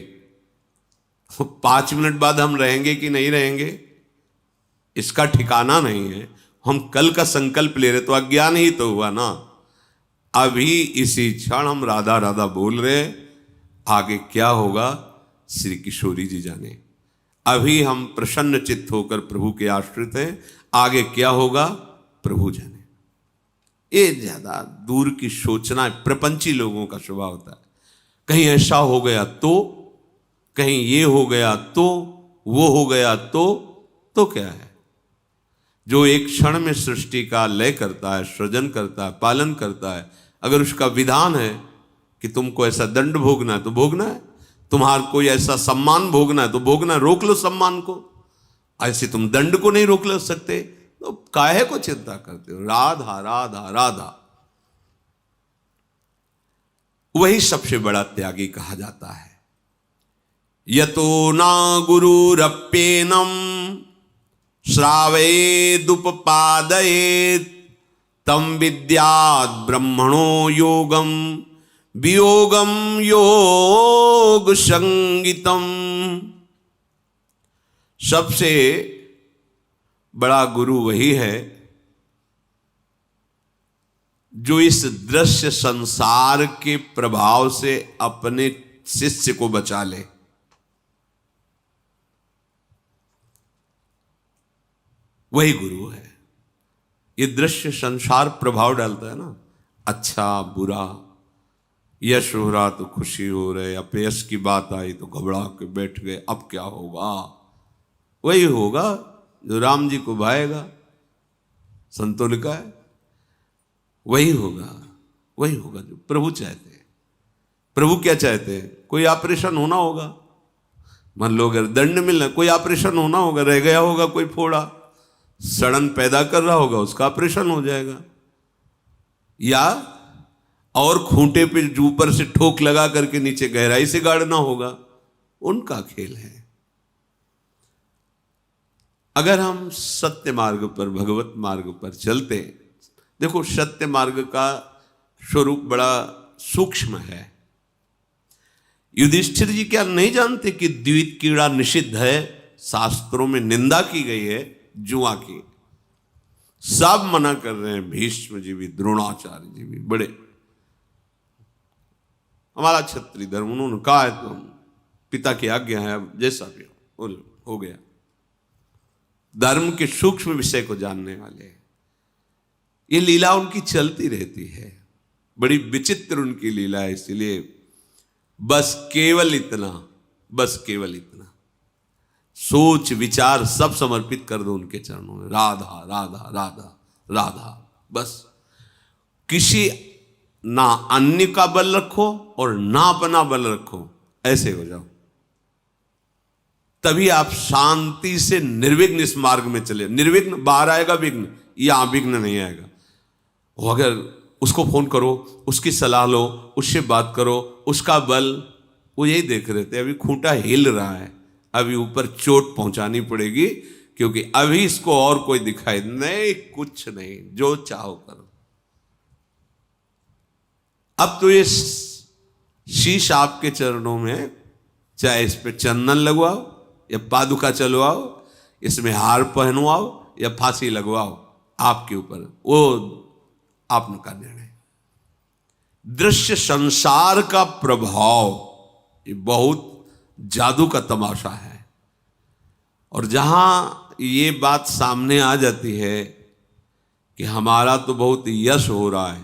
5 मिनट बाद हम रहेंगे कि नहीं रहेंगे इसका ठिकाना नहीं है। हम कल का संकल्प ले रहे तो अज्ञान ही तो हुआ ना। अभी इसी क्षण हम राधा राधा बोल रहे, आगे क्या होगा श्री किशोरी जी जाने। अभी हम प्रसन्न चित्त होकर प्रभु के आश्रित हैं, आगे क्या होगा प्रभु जाने। ये ज्यादा दूर की सोचना प्रपंची लोगों का स्वभाव होता है। कहीं ऐसा हो गया तो, कहीं ये हो गया तो, वो हो गया तो क्या है। जो एक क्षण में सृष्टि का लय करता है, सृजन करता है, पालन करता है, अगर उसका विधान है कि तुमको ऐसा दंड भोगना है तो भोगना है, तुम्हारा कोई ऐसा सम्मान भोगना है तो भोगना, रोक लो सम्मान को। ऐसे तुम दंड को नहीं रोक सकते तो काहे को चिंता करते हो। राधा राधा राधा, वही सबसे बड़ा त्यागी कहा जाता है। यतो ना गुरुरप्येनम श्रावयेदुपपादयेत् तम विद्यात् ब्रह्मणो योगम वियोगम योग संगीतम। सबसे बड़ा गुरु वही है जो इस दृश्य संसार के प्रभाव से अपने शिष्य को बचा ले। वही गुरु है। ये दृश्य संसार प्रभाव डालता है ना, अच्छा बुरा, यश हो रहा तो खुशी हो रहे, अपयश की बात आई तो घबरा के बैठ गए, अब क्या होगा। वही होगा जो राम जी को भाएगा, संतों ने कहा है, वही होगा, वही होगा जो प्रभु चाहते हैं। प्रभु क्या चाहते हैं, कोई ऑपरेशन होना होगा, मान लो अगर दंड मिलना, कोई ऑपरेशन होना होगा, रह गया होगा कोई फोड़ा, सड़न पैदा कर रहा होगा, उसका ऑपरेशन हो जाएगा। या और खूंटे पे ऊपर से ठोक लगा करके नीचे गहराई से गाड़ना होगा, उनका खेल है। अगर हम सत्य मार्ग पर, भगवत मार्ग पर चलते, देखो सत्य मार्ग का स्वरूप बड़ा सूक्ष्म है। युधिष्ठिर जी क्या नहीं जानते कि द्वित कीड़ा निषिद्ध है, शास्त्रों में निंदा की गई है जुआ की। सब मना कर रहे हैं, भीष्म जी भी, द्रोणाचार्य जी भी, बड़े हमारा क्षत्रिय धर्म, उन्होंने कहा है तो पिता की आज्ञा है, अब जैसा भी हो गया। धर्म के सूक्ष्म विषय को जानने वाले, ये लीला उनकी चलती रहती है, बड़ी विचित्र उनकी लीला है। इसलिए बस केवल इतना, बस केवल इतना सोच विचार सब समर्पित कर दो उनके चरणों में। राधा राधा राधा राधा, बस किसी ना अन्य का बल रखो और ना अपना बल रखो, ऐसे हो जाओ, तभी आप शांति से निर्विघ्न इस मार्ग में चले। निर्विघ्न बाहर आएगा विघ्न, यहां विघ्न नहीं आएगा। वो अगर उसको फोन करो, उसकी सलाह लो, उससे बात करो, उसका बल, वो यही देख रहे थे अभी खूंटा हिल रहा है, अभी ऊपर चोट पहुंचानी पड़ेगी क्योंकि अभी इसको और कोई दिखाई नहीं, कुछ नहीं, जो चाहो करो। अब तो ये शीश आपके चरणों में, चाहे इस पे चंदन लगवाओ या पादुका चलवाओ, इसमें हार पहनवाओ या फांसी लगवाओ, आपके ऊपर, वो आपका निर्णय। दृश्य संसार का प्रभाव ये बहुत जादू का तमाशा है। और जहां ये बात सामने आ जाती है कि हमारा तो बहुत यश हो रहा है,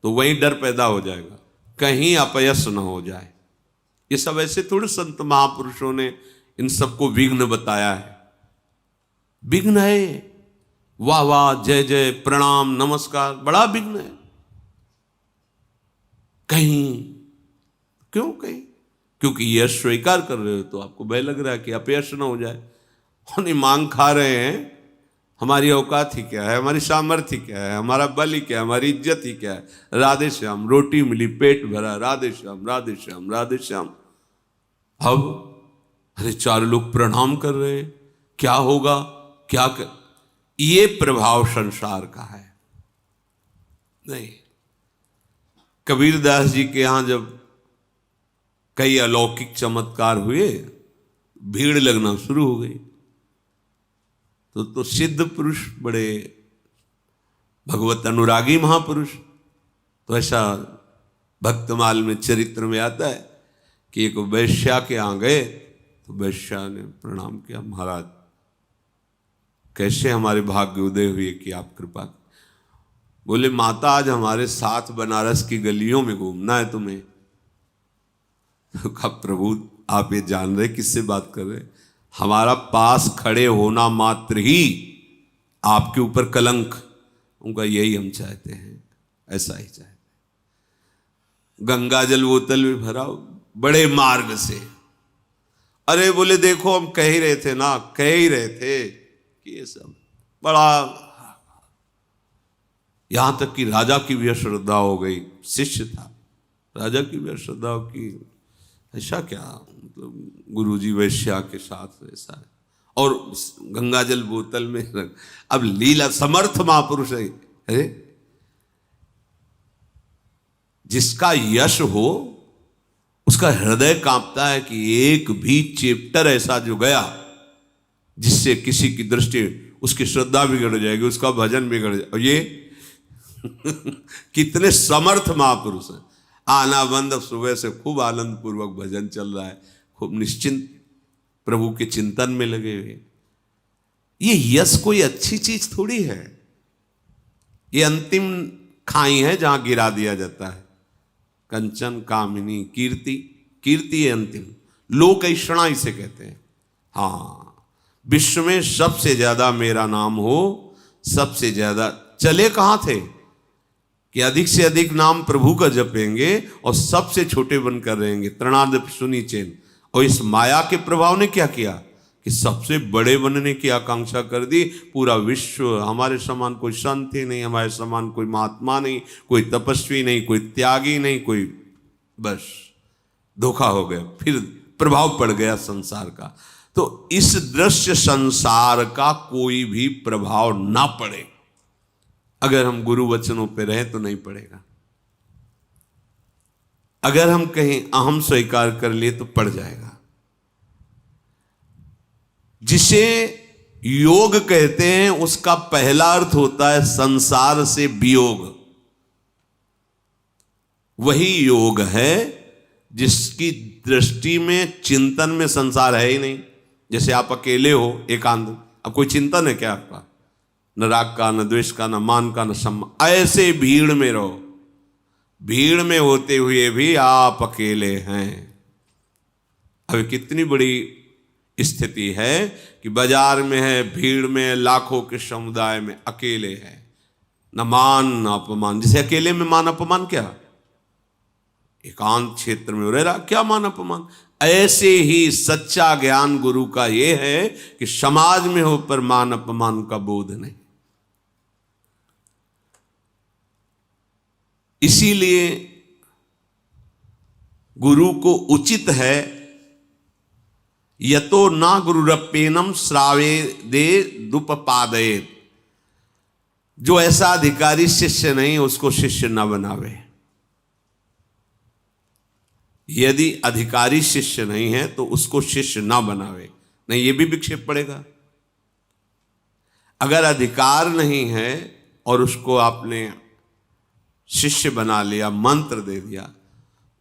तो वहीं डर पैदा हो जाएगा कहीं अपयश न हो जाए। ये सब ऐसे थोड़े संत महापुरुषों ने इन सबको विघ्न बताया है। विघ्न है, वाह वाह, जय जय, प्रणाम, नमस्कार, बड़ा विघ्न है। कहीं क्यों? कहीं क्योंकि यश स्वीकार कर रहे हो तो आपको भय लग रहा है कि अपयश ना हो जाए। और मांग खा रहे हैं, हमारी औकात ही क्या है, हमारी सामर्थ्य क्या है, हमारा बल ही क्या है, हमारी इज्जत ही क्या है। राधे श्याम, रोटी मिली, पेट भरा, राधे श्याम, राधे श्याम, राधे श्याम। अब अरे 4 लोग प्रणाम कर रहे हैं, क्या होगा, क्या कर? ये प्रभाव संसार का है। नहीं, कबीरदास जी के यहां जब कई अलौकिक चमत्कार हुए, भीड़ लगना शुरू हो गई। तो सिद्ध पुरुष, बड़े भगवत अनुरागी महापुरुष, तो ऐसा भक्तमाल में चरित्र में आता है कि एक वैश्या के यहाँ गए, तो वैश्या ने प्रणाम किया, महाराज कैसे हमारे भाग्य उदय हुए कि आप कृपा। बोले माता आज हमारे साथ बनारस की गलियों में घूमना है तुम्हें। तो कहा प्रभु आप ये जान रहे किससे बात कर रहे, हमारा पास खड़े होना मात्र ही आपके ऊपर कलंक। उनका यही हम चाहते हैं, ऐसा ही चाहते हैं। गंगा जल बोतल भी भरा बड़े मार्ग से। अरे बोले देखो हम कह ही रहे थे ना, कह ही रहे थे कि ये सब बड़ा, यहां तक कि राजा की भी श्रद्धा हो गई। शिष्य था, राजा की भी श्रद्धा की, ऐसा क्या, मतलब गुरुजी वैश्या के साथ ऐसा है। और गंगा जल बोतल में अब लीला, समर्थ महापुरुष है। अरे जिसका यश हो उसका हृदय कांपता है कि एक भी चैप्टर ऐसा जो गया जिससे किसी की दृष्टि, उसकी श्रद्धा बिगड़ जाएगी, उसका भजन बिगड़ जाएगा। और ये कितने समर्थ महापुरुष हैं। आना बंद, सुबह से खूब आनंद पूर्वक भजन चल रहा है, खूब निश्चिंत प्रभु के चिंतन में लगे हुए। ये यश कोई अच्छी चीज थोड़ी है, ये अंतिम खाई है जहां गिरा दिया जाता है। कंचन कामिनी कीर्ति, कीर्ति है अंतिम, लोक ऐषणा इसे कहते हैं। हाँ, विश्व में सबसे ज्यादा मेरा नाम हो, सबसे ज्यादा। चले कहां थे कि अधिक से अधिक नाम प्रभु का जपेंगे और सबसे छोटे बनकर रहेंगे, तृणाद सुनी चैन। और इस माया के प्रभाव ने क्या किया कि सबसे बड़े बनने की आकांक्षा कर दी। पूरा विश्व, हमारे समान कोई संत ही नहीं, हमारे समान कोई महात्मा नहीं, कोई तपस्वी नहीं, कोई त्यागी नहीं, कोई, बस धोखा हो गया, फिर प्रभाव पड़ गया संसार का। तो इस दृश्य संसार का कोई भी प्रभाव ना पड़े, अगर हम गुरु वचनों पे रहें तो नहीं पड़ेगा। अगर हम कहीं अहम स्वीकार कर लिए तो पड़ जाएगा। जिसे योग कहते हैं उसका पहला अर्थ होता है संसार से वियोग। वही योग है जिसकी दृष्टि में चिंतन में संसार है ही नहीं। जैसे आप अकेले हो, एकांत, अब कोई चिंतन है क्या आपका? न राग का, न द्वेष का, न मान का, न सम्मान। ऐसे भीड़ में रहो, भीड़ में होते हुए भी आप अकेले हैं। अब कितनी बड़ी स्थिति है कि बाजार में है, भीड़ में, लाखों के समुदाय में अकेले है, न मान न अपमान। जैसे अकेले में मान अपमान क्या, एकांत क्षेत्र में रह रहा क्या मान अपमान। ऐसे ही सच्चा ज्ञान गुरु का यह है कि समाज में हो पर मान अपमान का बोध नहीं। इसीलिए गुरु को उचित है यतो ना गुरुरप्येनम श्रावे दे दुपपादयेत। जो ऐसा अधिकारी शिष्य नहीं उसको शिष्य न बनावे। यदि अधिकारी शिष्य नहीं है तो उसको शिष्य ना बनावे, नहीं ये भी विक्षेप पड़ेगा। अगर अधिकार नहीं है और उसको आपने शिष्य बना लिया, मंत्र दे दिया,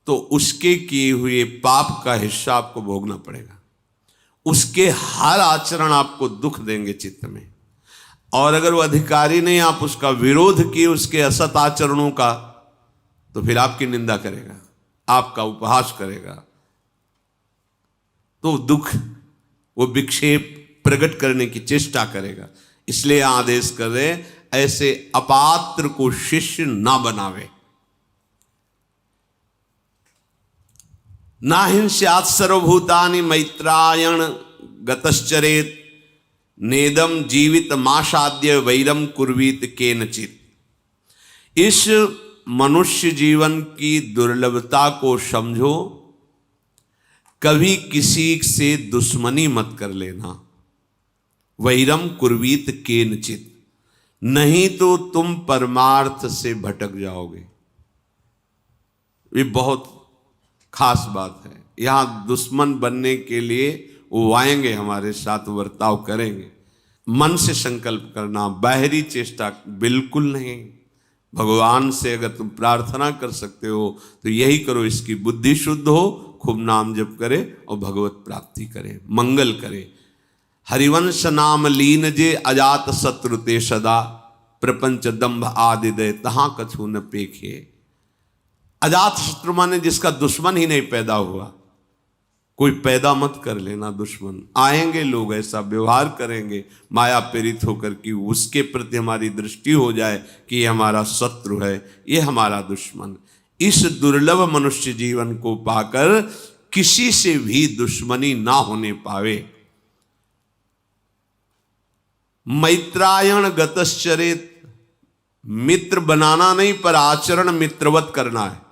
तो उसके किए हुए पाप का हिस्सा आपको भोगना पड़ेगा। उसके हर आचरण आपको दुख देंगे चित्त में। और अगर वो अधिकारी नहीं, आप उसका विरोध किए उसके असत आचरणों का, तो फिर आपकी निंदा करेगा, आपका उपहास करेगा, तो दुख, वो विक्षेप प्रकट करने की चेष्टा करेगा। इसलिए आदेश कर रहे ऐसे अपात्र को शिष्य ना बनावे। ना हिंस्यात् सर्वभूतानि मैत्रायण गतश्चरेत नेदम जीवित माशाद्य वैरम कुर्वीत केनचित। इस मनुष्य जीवन की दुर्लभता को समझो। कभी किसी से दुश्मनी मत कर लेना। वैरम कुर्वीत केनचित, नहीं तो तुम परमार्थ से भटक जाओगे। ये बहुत खास बात है। यहां दुश्मन बनने के लिए वो आएंगे, हमारे साथ वर्ताव करेंगे। मन से संकल्प करना, बाहरी चेष्टा बिल्कुल नहीं। भगवान से अगर तुम प्रार्थना कर सकते हो तो यही करो, इसकी बुद्धि शुद्ध हो, खूब नाम जप करे और भगवत प्राप्ति करे, मंगल करे। हरिवंश नाम लीन जे अजात शत्रु ते सदा, प्रपंच दंभ आदि दे तहां कछु न पेखे। अजात शत्रु माने जिसका दुश्मन ही नहीं पैदा हुआ। कोई पैदा मत कर लेना दुश्मन। आएंगे लोग, ऐसा व्यवहार करेंगे माया प्रेरित होकर कि उसके प्रति हमारी दृष्टि हो जाए कि ये हमारा शत्रु है, ये हमारा दुश्मन। इस दुर्लभ मनुष्य जीवन को पाकर किसी से भी दुश्मनी ना होने पावे। मैत्रायण गतश्चरेत, मित्र बनाना नहीं पर आचरण मित्रवत करना है।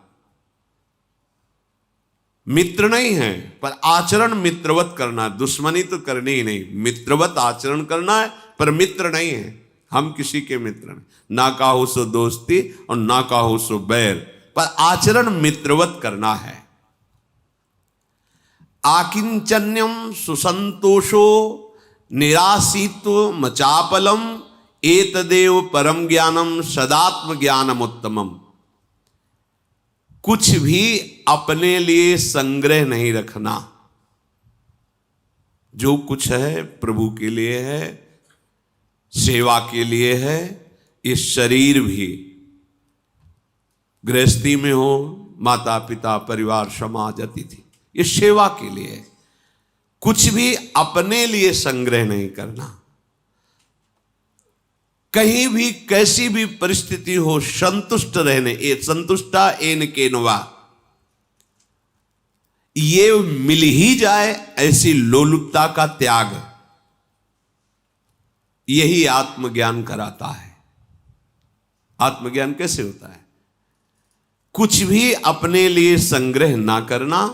मित्र नहीं है पर आचरण मित्रवत करना है। दुश्मनी तो करनी ही नहीं, मित्रवत आचरण करना है, पर मित्र नहीं है। हम किसी के मित्र नहीं, ना काहू सो दोस्ती और ना काहू सो बैर, पर आचरण मित्रवत करना है। आकिंचन्यम सुसंतोषो निराशीत्व मचापलम एतदेव परम ज्ञानम सदात्म ज्ञानम उत्तमम। कुछ भी अपने लिए संग्रह नहीं रखना। जो कुछ है प्रभु के लिए है, सेवा के लिए है। ये शरीर भी, गृहस्थी में हो, माता पिता परिवार समाज अतिथि, ये सेवा के लिए है। कुछ भी अपने लिए संग्रह नहीं करना। कहीं भी कैसी भी परिस्थिति हो संतुष्ट रहने, ये संतुष्टा एन केनवा, ये मिल ही जाए ऐसी लोलुपता का त्याग, यही आत्मज्ञान कराता है। आत्मज्ञान कैसे होता है? कुछ भी अपने लिए संग्रह ना करना,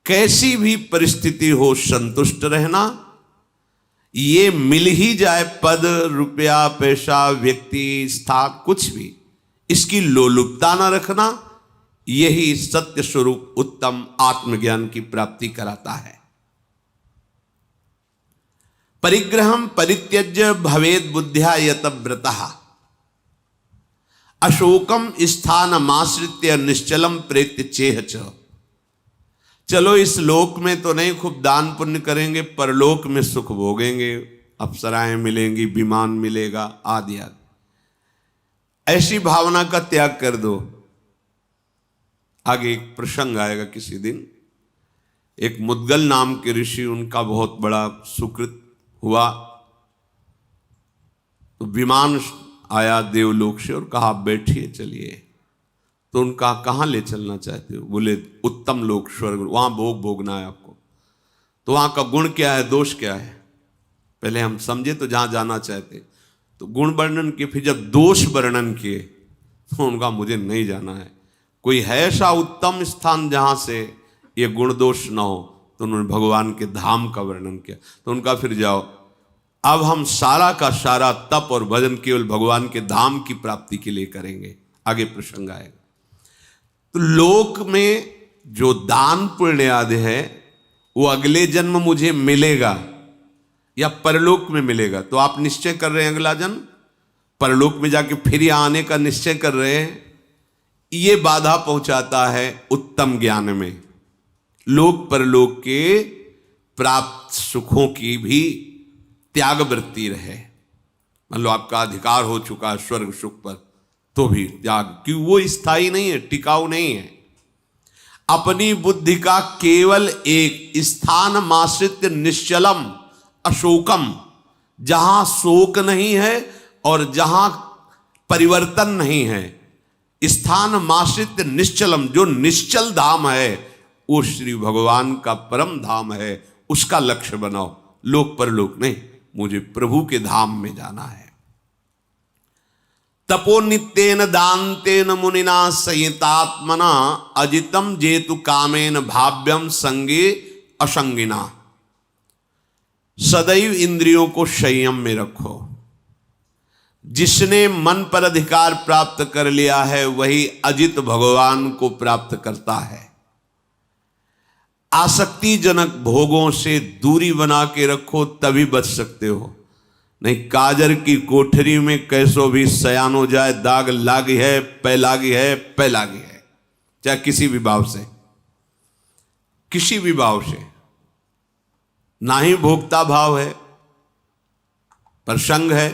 कैसी भी परिस्थिति हो संतुष्ट रहना, ये मिल ही जाए पद रुपया पैसा व्यक्ति स्थान कुछ भी, इसकी लोलुपता ना रखना, यही सत्य स्वरूप उत्तम आत्मज्ञान की प्राप्ति कराता है। परिग्रहम परित्यज्य भवेद बुद्ध्या यतव्रतः, अशोकम स्थानमाश्रित्य निश्चलम प्रेत्य चेह च। चलो इस लोक में तो नहीं खूब दान पुण्य करेंगे, परलोक में सुख भोगेंगे, अप्सराएं मिलेंगी, विमान मिलेगा आदि आदि। ऐसी भावना का त्याग कर दो। आगे एक प्रसंग आएगा किसी दिन। एक मुद्गल नाम के ऋषि, उनका बहुत बड़ा सुकृत हुआ, तो विमान आया देवलोक से और कहा बैठिए चलिए। तो उनका कहाँ ले चलना चाहते हो? बोले उत्तम लोक स्वर्ग, वहां भोग भोगना है आपको। तो वहां का गुण क्या है, दोष क्या है, पहले हम समझे तो जहां जाना चाहते। तो गुण वर्णन किए, फिर जब दोष वर्णन किए तो उनका मुझे नहीं जाना है। कोई है ऐसा उत्तम स्थान जहां से ये गुण दोष ना हो? तो तो उन्होंने भगवान के धाम का वर्णन किया। तो उनका फिर जाओ, अब हम सारा का सारा तप और भजन केवल भगवान के धाम की प्राप्ति के लिए करेंगे। आगे प्रसंग आएगा। तो लोक में जो दान पुण्य आदि है वो अगले जन्म मुझे मिलेगा या परलोक में मिलेगा। तो आप निश्चय कर रहे हैं अगला जन्म परलोक में जाके फिर यहां आने का निश्चय कर रहे हैं। ये बाधा पहुंचाता है उत्तम ज्ञान में। लोक परलोक के प्राप्त सुखों की भी त्याग वृत्ति रहे। मान लो आपका अधिकार हो चुका है स्वर्ग सुख पर, तो भी त्याग, क्यों? वो स्थायी नहीं है, टिकाऊ नहीं है। अपनी बुद्धि का केवल एक स्थान माश्रित निश्चलम अशोकम, जहां शोक नहीं है और जहां परिवर्तन नहीं है, स्थान माश्रित निश्चलम, जो निश्चल धाम है वो श्री भगवान का परम धाम है, उसका लक्ष्य बनाओ। लोक परलोक नहीं, मुझे प्रभु के धाम में जाना है। तपो नित्येन दान्तेन मुनिना संयतात्मना अजितम जेतु कामेन भाव्यम संगे असंगिना। सदैव इंद्रियों को संयम में रखो। जिसने मन पर अधिकार प्राप्त कर लिया है वही अजित भगवान को प्राप्त करता है। आसक्तिजनक भोगों से दूरी बना के रखो, तभी बच सकते हो। नहीं, काजर की कोठरी में कैसो भी सयान हो जाए, दाग लागी है, पै लागी है, पै लागी है, चाहे किसी भी भाव से, किसी भी भाव से। ना ही भोक्ता भाव है, पर संग है।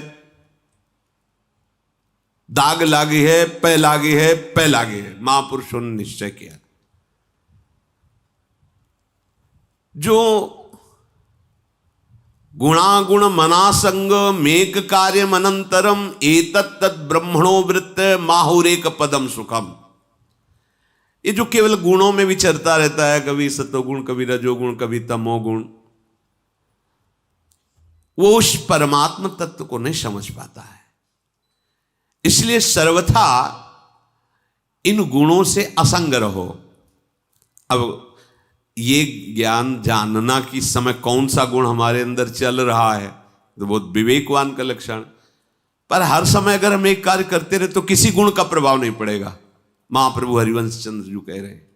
दाग लागी है, पै लागी है, पै लागी है, महापुरुषों ने निश्चय किया। जो गुणागुण मनासंग मेक कार्यम अनंतरम एतत् ब्रह्मणो वृत्त माहुरेक पदम सुखम। ये जो केवल गुणों में विचरता रहता है, कभी सतोगुण, कभी रजोगुण, कभी तमोगुण, वो उस परमात्म तत्व को नहीं समझ पाता है। इसलिए सर्वथा इन गुणों से असंग रहो। अब ये ज्ञान जानना कि समय कौन सा गुण हमारे अंदर चल रहा है तो बहुत विवेकवान का लक्षण। पर हर समय अगर हम एक कार्य करते रहे तो किसी गुण का प्रभाव नहीं पड़ेगा। महाप्रभु हरिवंश चंद्र जी कह रहे हैं,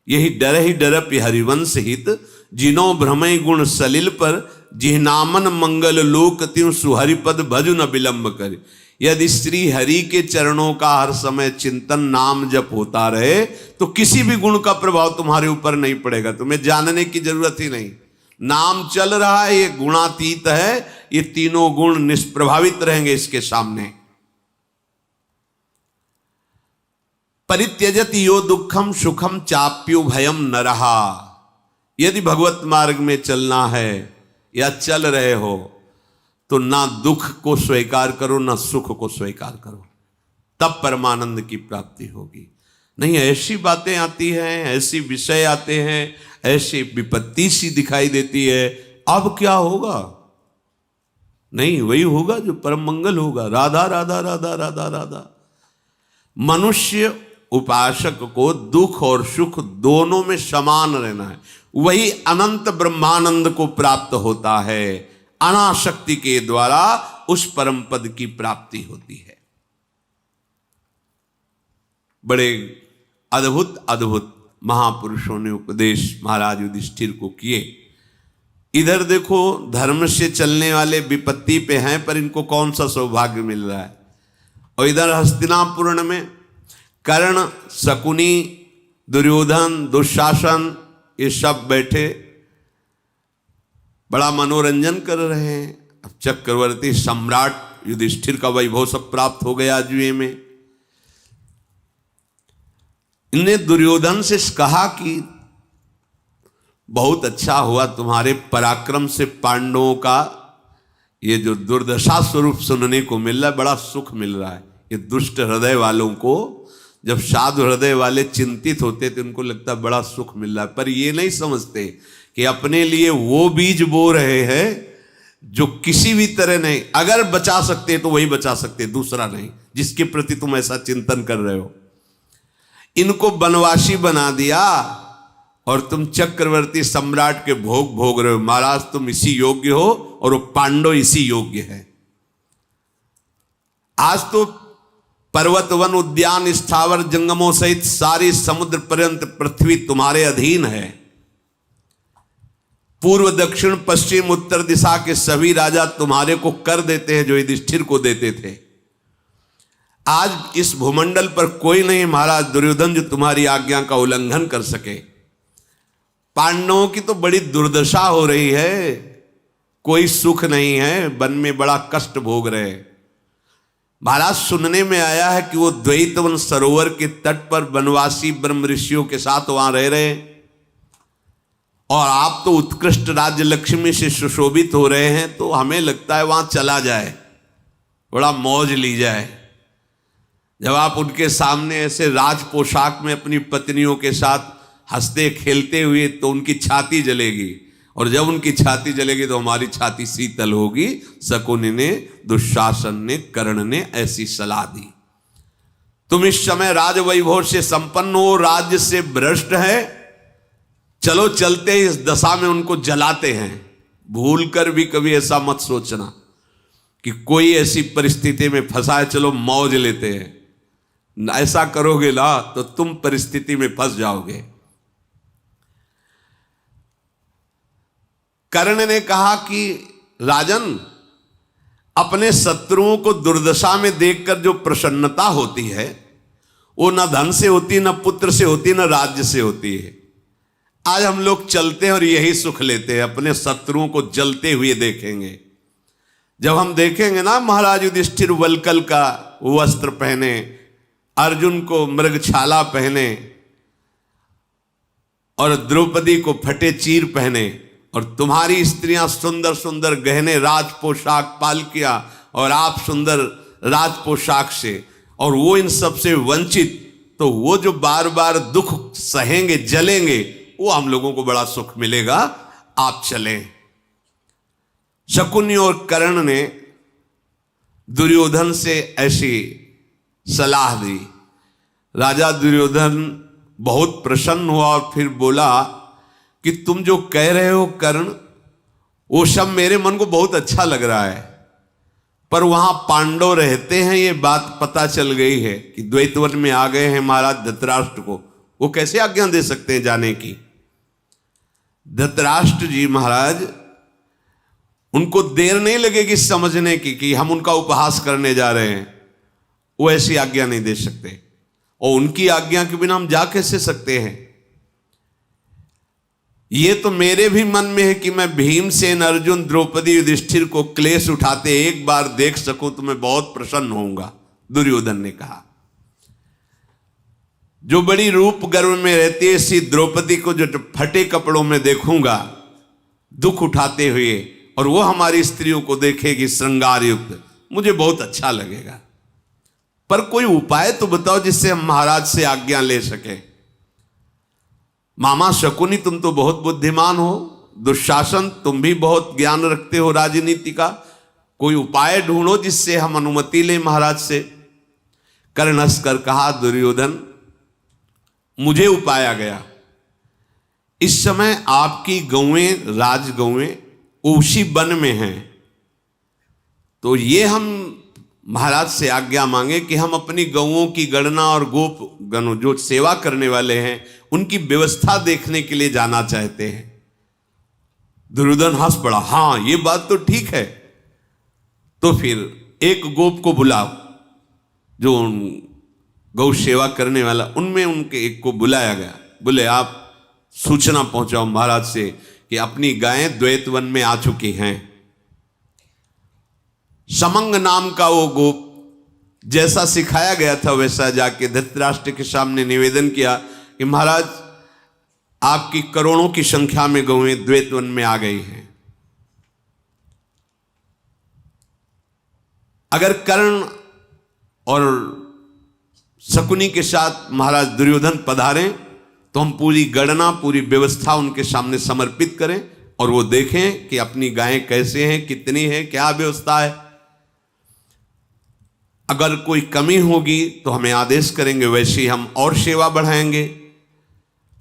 यही डर ही डरप हरिवंश हित, जिनो भ्रमय गुण सलिल पर, जिहनामन मंगल लोक त्यों सुहरिपद भजु न विलंब कर। यदि श्री हरि के चरणों का हर समय चिंतन नाम जप होता रहे तो किसी भी गुण का प्रभाव तुम्हारे ऊपर नहीं पड़ेगा। तुम्हें जानने की जरूरत ही नहीं। नाम चल रहा है, ये गुणातीत है, ये तीनों गुण निष्प्रभावित रहेंगे इसके सामने। परित्यजति यो दुखम सुखम चाप्यो भयम न रहा। यदि भगवत मार्ग में चलना है या चल रहे हो तो ना दुख को स्वीकार करो, ना सुख को स्वीकार करो, तब परमानंद की प्राप्ति होगी। नहीं, ऐसी बातें आती हैं, ऐसी विषय आते हैं, ऐसी विपत्ति सी दिखाई देती है, अब क्या होगा? नहीं, वही होगा जो परम मंगल होगा। राधा राधा राधा राधा राधा। मनुष्य उपासक को दुख और सुख दोनों में समान रहना है, वही अनंत ब्रह्मानंद को प्राप्त होता है। अनासक्ति के द्वारा उस परम पद की प्राप्ति होती है। बड़े अद्भुत अद्भुत महापुरुषों ने उपदेश महाराज युधिष्ठिर को किए। इधर देखो, धर्म से चलने वाले विपत्ति पे हैं, पर इनको कौन सा सौभाग्य मिल रहा है। और इधर हस्तिनापुर में कर्ण, शकुनी, दुर्योधन, दुशासन, ये सब बैठे बड़ा मनोरंजन कर रहे हैं। अब चक्रवर्ती सम्राट युधिष्ठिर का वैभव सब प्राप्त हो गया अजूए में। इनने दुर्योधन से कहा कि बहुत अच्छा हुआ तुम्हारे पराक्रम से पांडवों का ये जो दुर्दशा स्वरूप सुनने को मिल रहा है, बड़ा सुख मिल रहा है। ये दुष्ट हृदय वालों को, जब साधु हृदय वाले चिंतित होते तो उनको लगता बड़ा सुख मिल रहा है, पर ये नहीं समझते कि अपने लिए वो बीज बो रहे हैं जो किसी भी तरह नहीं, अगर बचा सकते तो वही बचा सकते, दूसरा नहीं, जिसके प्रति तुम ऐसा चिंतन कर रहे हो। इनको वनवासी बना दिया और तुम चक्रवर्ती सम्राट के भोग भोग रहे हो। महाराज तुम इसी योग्य हो और वो पांडव इसी योग्य है। आज तो पर्वत वन उद्यान स्थावर जंगमों सहित सारी समुद्र पर्यंत पृथ्वी तुम्हारे अधीन है। पूर्व दक्षिण पश्चिम उत्तर दिशा के सभी राजा तुम्हारे को कर देते हैं जो युधिष्ठिर को देते थे। आज इस भूमंडल पर कोई नहीं महाराज दुर्योधन जो तुम्हारी आज्ञा का उल्लंघन कर सके। पांडवों की तो बड़ी दुर्दशा हो रही है, कोई सुख नहीं है, वन में बड़ा कष्ट भोग रहे। महाराज सुनने में आया है कि वो द्वैतवन सरोवर के तट पर वनवासी ब्रह्म ऋषियों के साथ वहां रह रहे हैं और आप तो उत्कृष्ट राज्य लक्ष्मी से सुशोभित हो रहे हैं। तो हमें लगता है वहां चला जाए, बड़ा मौज ली जाए। जब आप उनके सामने ऐसे राज पोशाक में अपनी पत्नियों के साथ हंसते खेलते हुए तो उनकी छाती जलेगी, और जब उनकी छाती जलेगी तो हमारी छाती शीतल होगी। शकुनि ने, दुशासन ने, कर्ण ने ऐसी सलाह दी। तुम इस समय राज वैभव से संपन्न हो, राज्य से भ्रष्ट है, चलो चलते इस दशा में उनको जलाते हैं। भूल कर भी कभी ऐसा मत सोचना कि कोई ऐसी परिस्थिति में फंसा है, चलो मौज लेते हैं। ऐसा करोगे ना तो तुम परिस्थिति में फंस जाओगे। कर्ण ने कहा कि राजन, अपने शत्रुओं को दुर्दशा में देखकर जो प्रसन्नता होती है वो न धन से होती, न पुत्र से होती, न राज्य से होती है। आज हम लोग चलते हैं और यही सुख लेते हैं, अपने शत्रुओं को जलते हुए देखेंगे। जब हम देखेंगे ना महाराज युधिष्ठिर वल्कल का वस्त्र पहने, अर्जुन को मृगछाला पहने और द्रौपदी को फटे चीर पहने, और तुम्हारी स्त्रियां सुंदर सुंदर गहने राज पोशाक पालकिया और आप सुंदर राज पोशाक से, और वो इन सब से वंचित, तो वो जो बार बार दुख सहेंगे, जलेंगे, वो हम लोगों को बड़ा सुख मिलेगा। आप चलें। शकुनि और कर्ण ने दुर्योधन से ऐसी सलाह दी। राजा दुर्योधन बहुत प्रसन्न हुआ और फिर बोला कि तुम जो कह रहे हो कर्ण, वो सब मेरे मन को बहुत अच्छा लग रहा है, पर वहां पांडव रहते हैं ये बात पता चल गई है कि द्वैतवन में आ गए हैं महाराज धृतराष्ट्र को, वो कैसे आज्ञा दे सकते हैं जाने की। धृतराष्ट्र जी महाराज, उनको देर नहीं लगेगी समझने की कि हम उनका उपहास करने जा रहे हैं, वो ऐसी आज्ञा नहीं दे सकते, और उनकी आज्ञा के बिना हम जा कैसे सकते हैं। ये तो मेरे भी मन में है कि मैं भीमसेन, अर्जुन, द्रौपदी, युधिष्ठिर को क्लेश उठाते एक बार देख सकूं तो मैं बहुत प्रसन्न होऊंगा। दुर्योधन ने कहा, जो बड़ी रूप गर्व में रहती है, इसी द्रौपदी को जो फटे कपड़ों में देखूंगा दुख उठाते हुए, और वो हमारी स्त्रियों को देखेगी श्रृंगार युक्त, मुझे बहुत अच्छा लगेगा। पर कोई उपाय तो बताओ जिससे हम महाराज से आज्ञा ले सके। मामा शकुनी, तुम तो बहुत बुद्धिमान हो, दुशासन तुम भी बहुत ज्ञान रखते हो राजनीति का, कोई उपाय ढूंढो जिससे हम अनुमति लें महाराज से। कर्ण हंसकर कहा, दुर्योधन मुझे उपाय आ गया। इस समय आपकी गौएं, राजगौएं उसी वन में हैं, तो ये हम महाराज से आज्ञा मांगे कि हम अपनी गौओं की गणना और गोप गणों जो सेवा करने वाले हैं उनकी व्यवस्था देखने के लिए जाना चाहते हैं। दुर्योधन हंस पड़ा, हाँ ये बात तो ठीक है, तो फिर एक गोप को बुलाओ जो गौ सेवा करने वाला, उनमें उनके एक को बुलाया गया। बोले आप सूचना पहुंचाओ महाराज से कि अपनी गायें द्वैतवन में आ चुकी हैं। समंग नाम का वो गोप जैसा सिखाया गया था वैसा जाके धृतराष्ट्र के सामने निवेदन किया कि महाराज आपकी करोड़ों की संख्या में गौएं द्वैतवन में आ गई हैं। अगर कर्ण और शकुनी के साथ महाराज दुर्योधन पधारें तो हम पूरी गणना, पूरी व्यवस्था उनके सामने समर्पित करें और वो देखें कि अपनी गायें कैसे हैं, कितनी हैं, क्या व्यवस्था है। अगर कोई कमी होगी तो हमें आदेश करेंगे, वैसे ही हम और सेवा बढ़ाएंगे।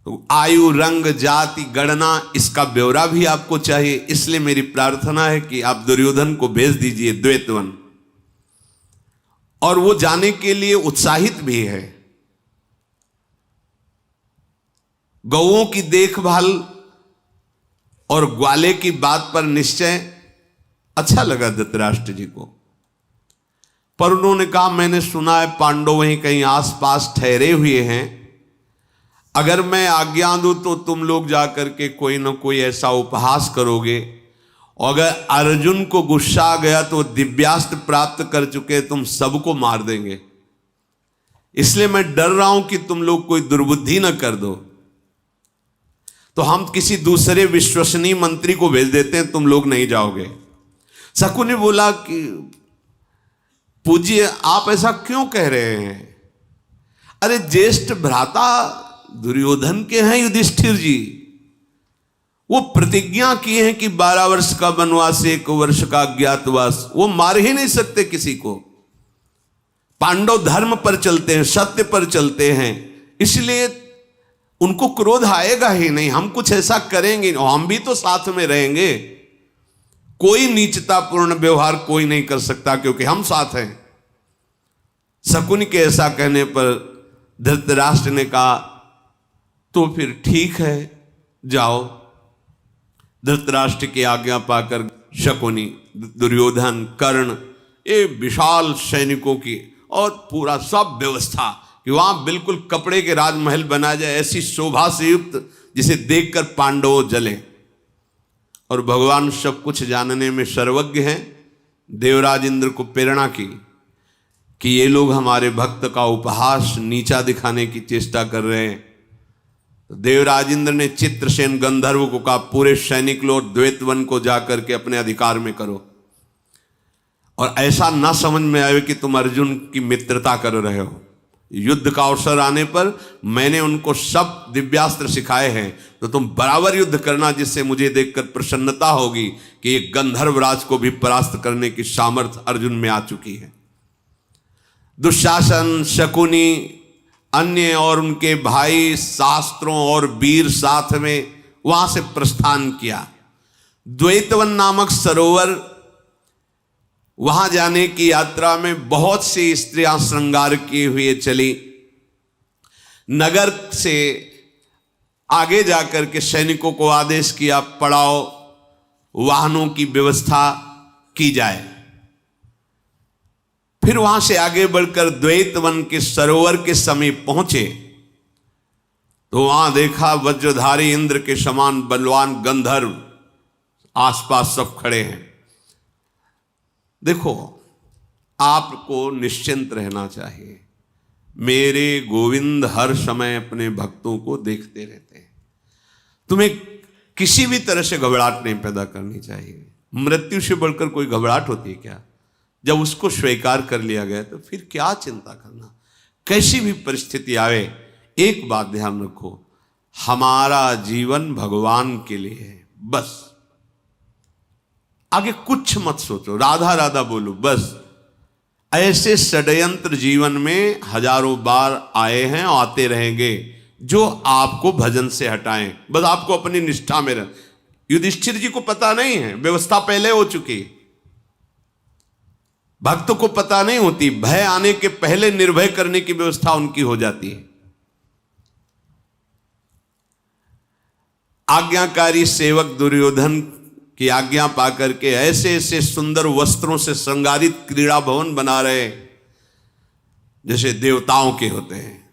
तो आयु, रंग, जाति, गणना, इसका ब्यौरा भी आपको चाहिए। इसलिए मेरी प्रार्थना है कि आप दुर्योधन को भेज दीजिए द्वैतवन, और वो जाने के लिए उत्साहित भी है। गौओं की देखभाल और ग्वाले की बात पर निश्चय अच्छा लगा धृतराष्ट्र जी को, पर उन्होंने कहा मैंने सुना है पांडव वहीं कहीं आसपास ठहरे हुए हैं, अगर मैं आज्ञा दूं तो तुम लोग जाकर के कोई ना कोई ऐसा उपहास करोगे, और अगर अर्जुन को गुस्सा आ गया तो दिव्यास्त्र प्राप्त कर चुके तुम सबको मार देंगे, इसलिए मैं डर रहा हूं कि तुम लोग कोई दुर्बुद्धि न कर दो, तो हम किसी दूसरे विश्वसनीय मंत्री को भेज देते हैं, तुम लोग नहीं जाओगे। शकुनि बोला कि पूज्य आप ऐसा क्यों कह रहे हैं? अरे ज्येष्ठ भ्राता दुर्योधन के हैं युधिष्ठिर जी, वो प्रतिज्ञा किए हैं कि 12 वर्ष का वनवास, 1 वर्ष का अज्ञातवास, वो मार ही नहीं सकते किसी को। पांडव धर्म पर चलते हैं, सत्य पर चलते हैं, इसलिए उनको क्रोध आएगा ही नहीं। हम कुछ ऐसा करेंगे, हम भी तो साथ में रहेंगे, कोई नीचतापूर्ण व्यवहार कोई नहीं कर सकता क्योंकि हम साथ हैं। शकुनि के ऐसा कहने पर धृतराष्ट्र ने कहा तो फिर ठीक है जाओ। धृतराष्ट्र की आज्ञा पाकर शकुनि, दुर्योधन, कर्ण, ये विशाल सैनिकों की और पूरा सब व्यवस्था कि वहां बिल्कुल कपड़े के राजमहल बनाया जाए, ऐसी शोभा से युक्त जिसे देखकर पांडव जले। और भगवान सब कुछ जानने में सर्वज्ञ हैं। देवराज इंद्र को प्रेरणा की कि ये लोग हमारे भक्त का उपहास, नीचा दिखाने की चेष्टा कर रहे हैं। तो देवराज इंद्र ने चित्रसेन गंधर्व को कहा पूरे सैनिक लोग द्वैतवन को जाकर के अपने अधिकार में करो, और ऐसा ना समझ में आए कि तुम अर्जुन की मित्रता कर रहे हो। युद्ध का अवसर आने पर मैंने उनको सब दिव्यास्त्र सिखाए हैं, तो तुम बराबर युद्ध करना, जिससे मुझे देखकर प्रसन्नता होगी कि एक गंधर्वराज को भी परास्त करने की सामर्थ्य अर्जुन में आ चुकी है। दुशासन, शकुनि, अन्य और उनके भाई, शास्त्रों और वीर साथ में वहां से प्रस्थान किया। द्वैतवन नामक सरोवर, वहां जाने की यात्रा में बहुत सी स्त्रियां श्रृंगार किए हुए चली। नगर से आगे जाकर के सैनिकों को आदेश किया पड़ाव वाहनों की व्यवस्था की जाए। फिर वहां से आगे बढ़कर द्वैतवन के सरोवर के समीप पहुंचे तो वहां देखा वज्रधारी इंद्र के समान बलवान गंधर्व आसपास सब खड़े हैं। देखो, आपको निश्चिंत रहना चाहिए। मेरे गोविंद हर समय अपने भक्तों को देखते रहते हैं। तुम्हें किसी भी तरह से घबराहट नहीं पैदा करनी चाहिए। मृत्यु से बढ़कर कोई घबराहट होती है क्या? जब उसको स्वीकार कर लिया गया तो फिर क्या चिंता करना। कैसी भी परिस्थिति आवे, एक बात ध्यान रखो, हमारा जीवन भगवान के लिए है, बस। आगे कुछ मत सोचो, राधा राधा बोलो, बस। ऐसे षड्यंत्र जीवन में हजारों बार आए हैं, आते रहेंगे, जो आपको भजन से हटाएं। बस आपको अपनी निष्ठा में रह। युधिष्ठिर जी को पता नहीं है, व्यवस्था पहले हो चुकी। भक्त को पता नहीं होती, भय आने के पहले निर्भय करने की व्यवस्था उनकी हो जाती है। आज्ञाकारी सेवक दुर्योधन की आज्ञा पाकर के ऐसे ऐसे सुंदर वस्त्रों से श्रृंगारित क्रीड़ा भवन बना रहे जैसे देवताओं के होते हैं।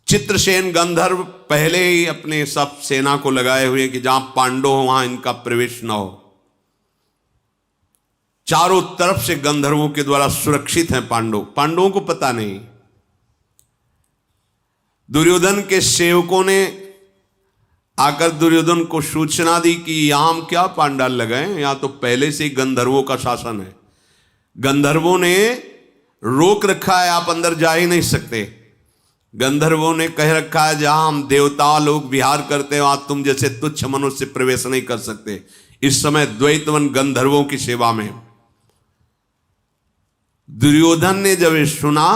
चित्रसेन गंधर्व पहले ही अपने सब सेना को लगाए हुए कि जहां पांडव हो वहां इनका प्रवेश न हो। चारों तरफ से गंधर्वों के द्वारा सुरक्षित हैं पांडव। पांडवों को पता नहीं। दुर्योधन के सेवकों ने आकर दुर्योधन को सूचना दी कि यहां हम क्या पांडाल लगाए, यहां तो पहले से ही गंधर्वों का शासन है। गंधर्वों ने रोक रखा है, आप अंदर जा ही नहीं सकते। गंधर्वों ने कह रखा है जहां हम देवता लोग विहार करते हैं वहां तुम जैसे तुच्छ मनुष्य प्रवेश नहीं कर सकते। इस समय द्वैतवन गंधर्वों की सेवा में। दुर्योधन ने जब ये सुना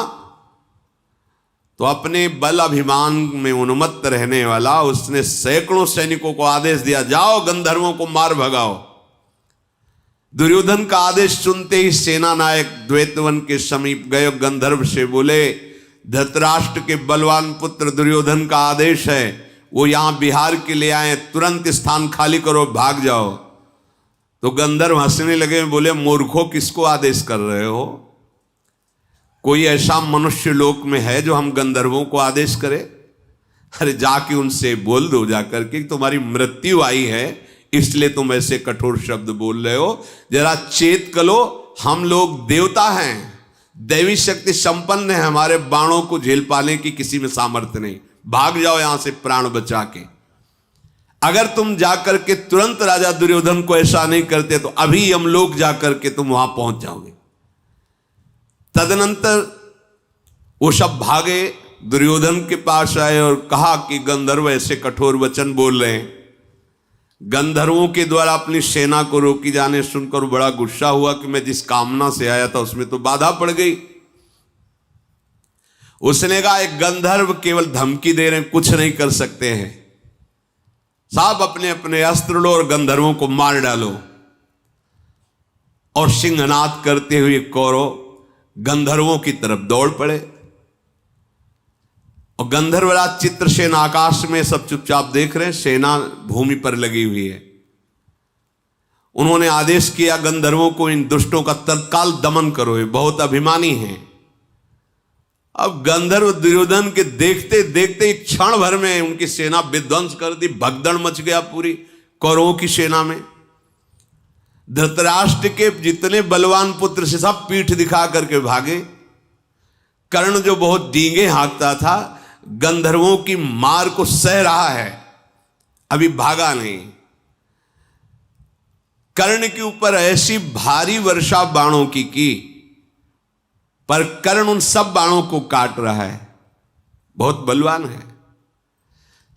तो अपने बल अभिमान में उन्मत्त रहने वाला उसने सैकड़ों सैनिकों को आदेश दिया, जाओ गंधर्वों को मार भगाओ। दुर्योधन का आदेश सुनते ही सेना नायक द्वैतवन के समीप गए, गंधर्व से बोले, धृतराष्ट्र के बलवान पुत्र दुर्योधन का आदेश है, वो यहां बिहार के लिए आए, तुरंत स्थान खाली करो, भाग जाओ। तो गंधर्व हंसने लगे, बोले, मूर्खों, किसको आदेश कर रहे हो? कोई ऐसा मनुष्य लोक में है जो हम गंधर्वों को आदेश करे? अरे जाके उनसे बोल दो जाकर के तुम्हारी मृत्यु आई है, इसलिए तुम ऐसे कठोर शब्द बोल रहे हो। जरा चेत करो, हम लोग देवता हैं, दैवी शक्ति संपन्न है, हमारे बाणों को झेल पाने की किसी में सामर्थ्य नहीं, भाग जाओ यहां से प्राण बचा के। अगर तुम जाकर के तुरंत राजा दुर्योधन को ऐसा नहीं करते तो अभी हम लोग जाकर के तुम वहां पहुंच जाओगे। तदनंतर वो सब भागे, दुर्योधन के पास आए और कहा कि गंधर्व ऐसे कठोर वचन बोल रहे हैं। गंधर्वों के द्वारा अपनी सेना को रोकी जाने सुनकर बड़ा गुस्सा हुआ कि मैं जिस कामना से आया था उसमें तो बाधा पड़ गई। उसने कहा, एक गंधर्व केवल धमकी दे रहे हैं, कुछ नहीं कर सकते हैं, साहब अपने अपने अस्त्र लो और गंधर्वों को मार डालो। और सिंहनाद करते हुए कौरव गंधर्वों की तरफ दौड़ पड़े। और गंधर्वराज चित्रसेन आकाश में सब चुपचाप देख रहे हैं, सेना भूमि पर लगी हुई है। उन्होंने आदेश किया गंधर्वों को, इन दुष्टों का तत्काल दमन करो, ये बहुत अभिमानी हैं। अब गंधर्व दुर्योधन के देखते देखते ही क्षण भर में उनकी सेना विध्वंस कर दी, भगदड़ मच गया पूरी कौरवों की सेना में। धृतराष्ट्र के जितने बलवान पुत्र से सब पीठ दिखा करके भागे। कर्ण जो बहुत डींगे हाँकता था, गंधर्वों की मार को सह रहा है, अभी भागा नहीं। कर्ण के ऊपर ऐसी भारी वर्षा बाणों की पर कर्ण उन सब बाणों को काट रहा है, बहुत बलवान है।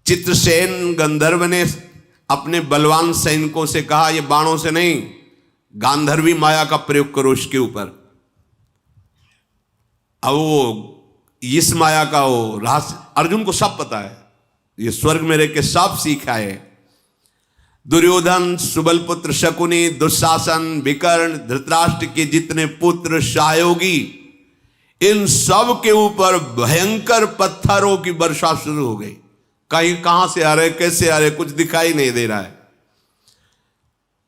चित्रसेन गंधर्व ने अपने बलवान सैनिकों से कहा, ये बाणों से नहीं, गांधर्वी माया का प्रयोग करो इसके ऊपर। अब वो इस माया का वो रहस्य अर्जुन को सब पता है, ये स्वर्ग में रह के सब सीखा है। दुर्योधन, सुबल पुत्र शकुनी, दुशासन, विकर्ण, धृतराष्ट्र के जितने पुत्र सहयोगी, इन सब के ऊपर भयंकर पत्थरों की वर्षा शुरू हो गई। कहीं कहां से आ रहे, कैसे आ रहे, कुछ दिखाई नहीं दे रहा है।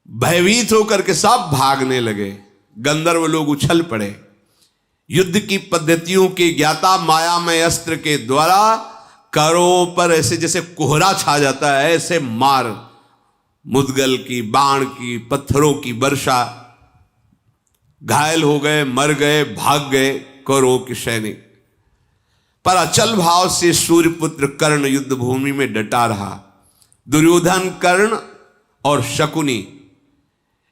भयभीत होकर के सब भागने लगे। गंधर्व लोग उछल पड़े। युद्ध की पद्धतियों के ज्ञाता मायामय अस्त्र के द्वारा करों पर ऐसे जैसे कोहरा छा जाता है, ऐसे मार, मुदगल की, बाण की, पत्थरों की वर्षा। घायल हो गए, मर गए, भाग गए कौरवों के सैनिक। पर अचल भाव से सूर्यपुत्र कर्ण युद्ध भूमि में डटा रहा। दुर्योधन, कर्ण और शकुनी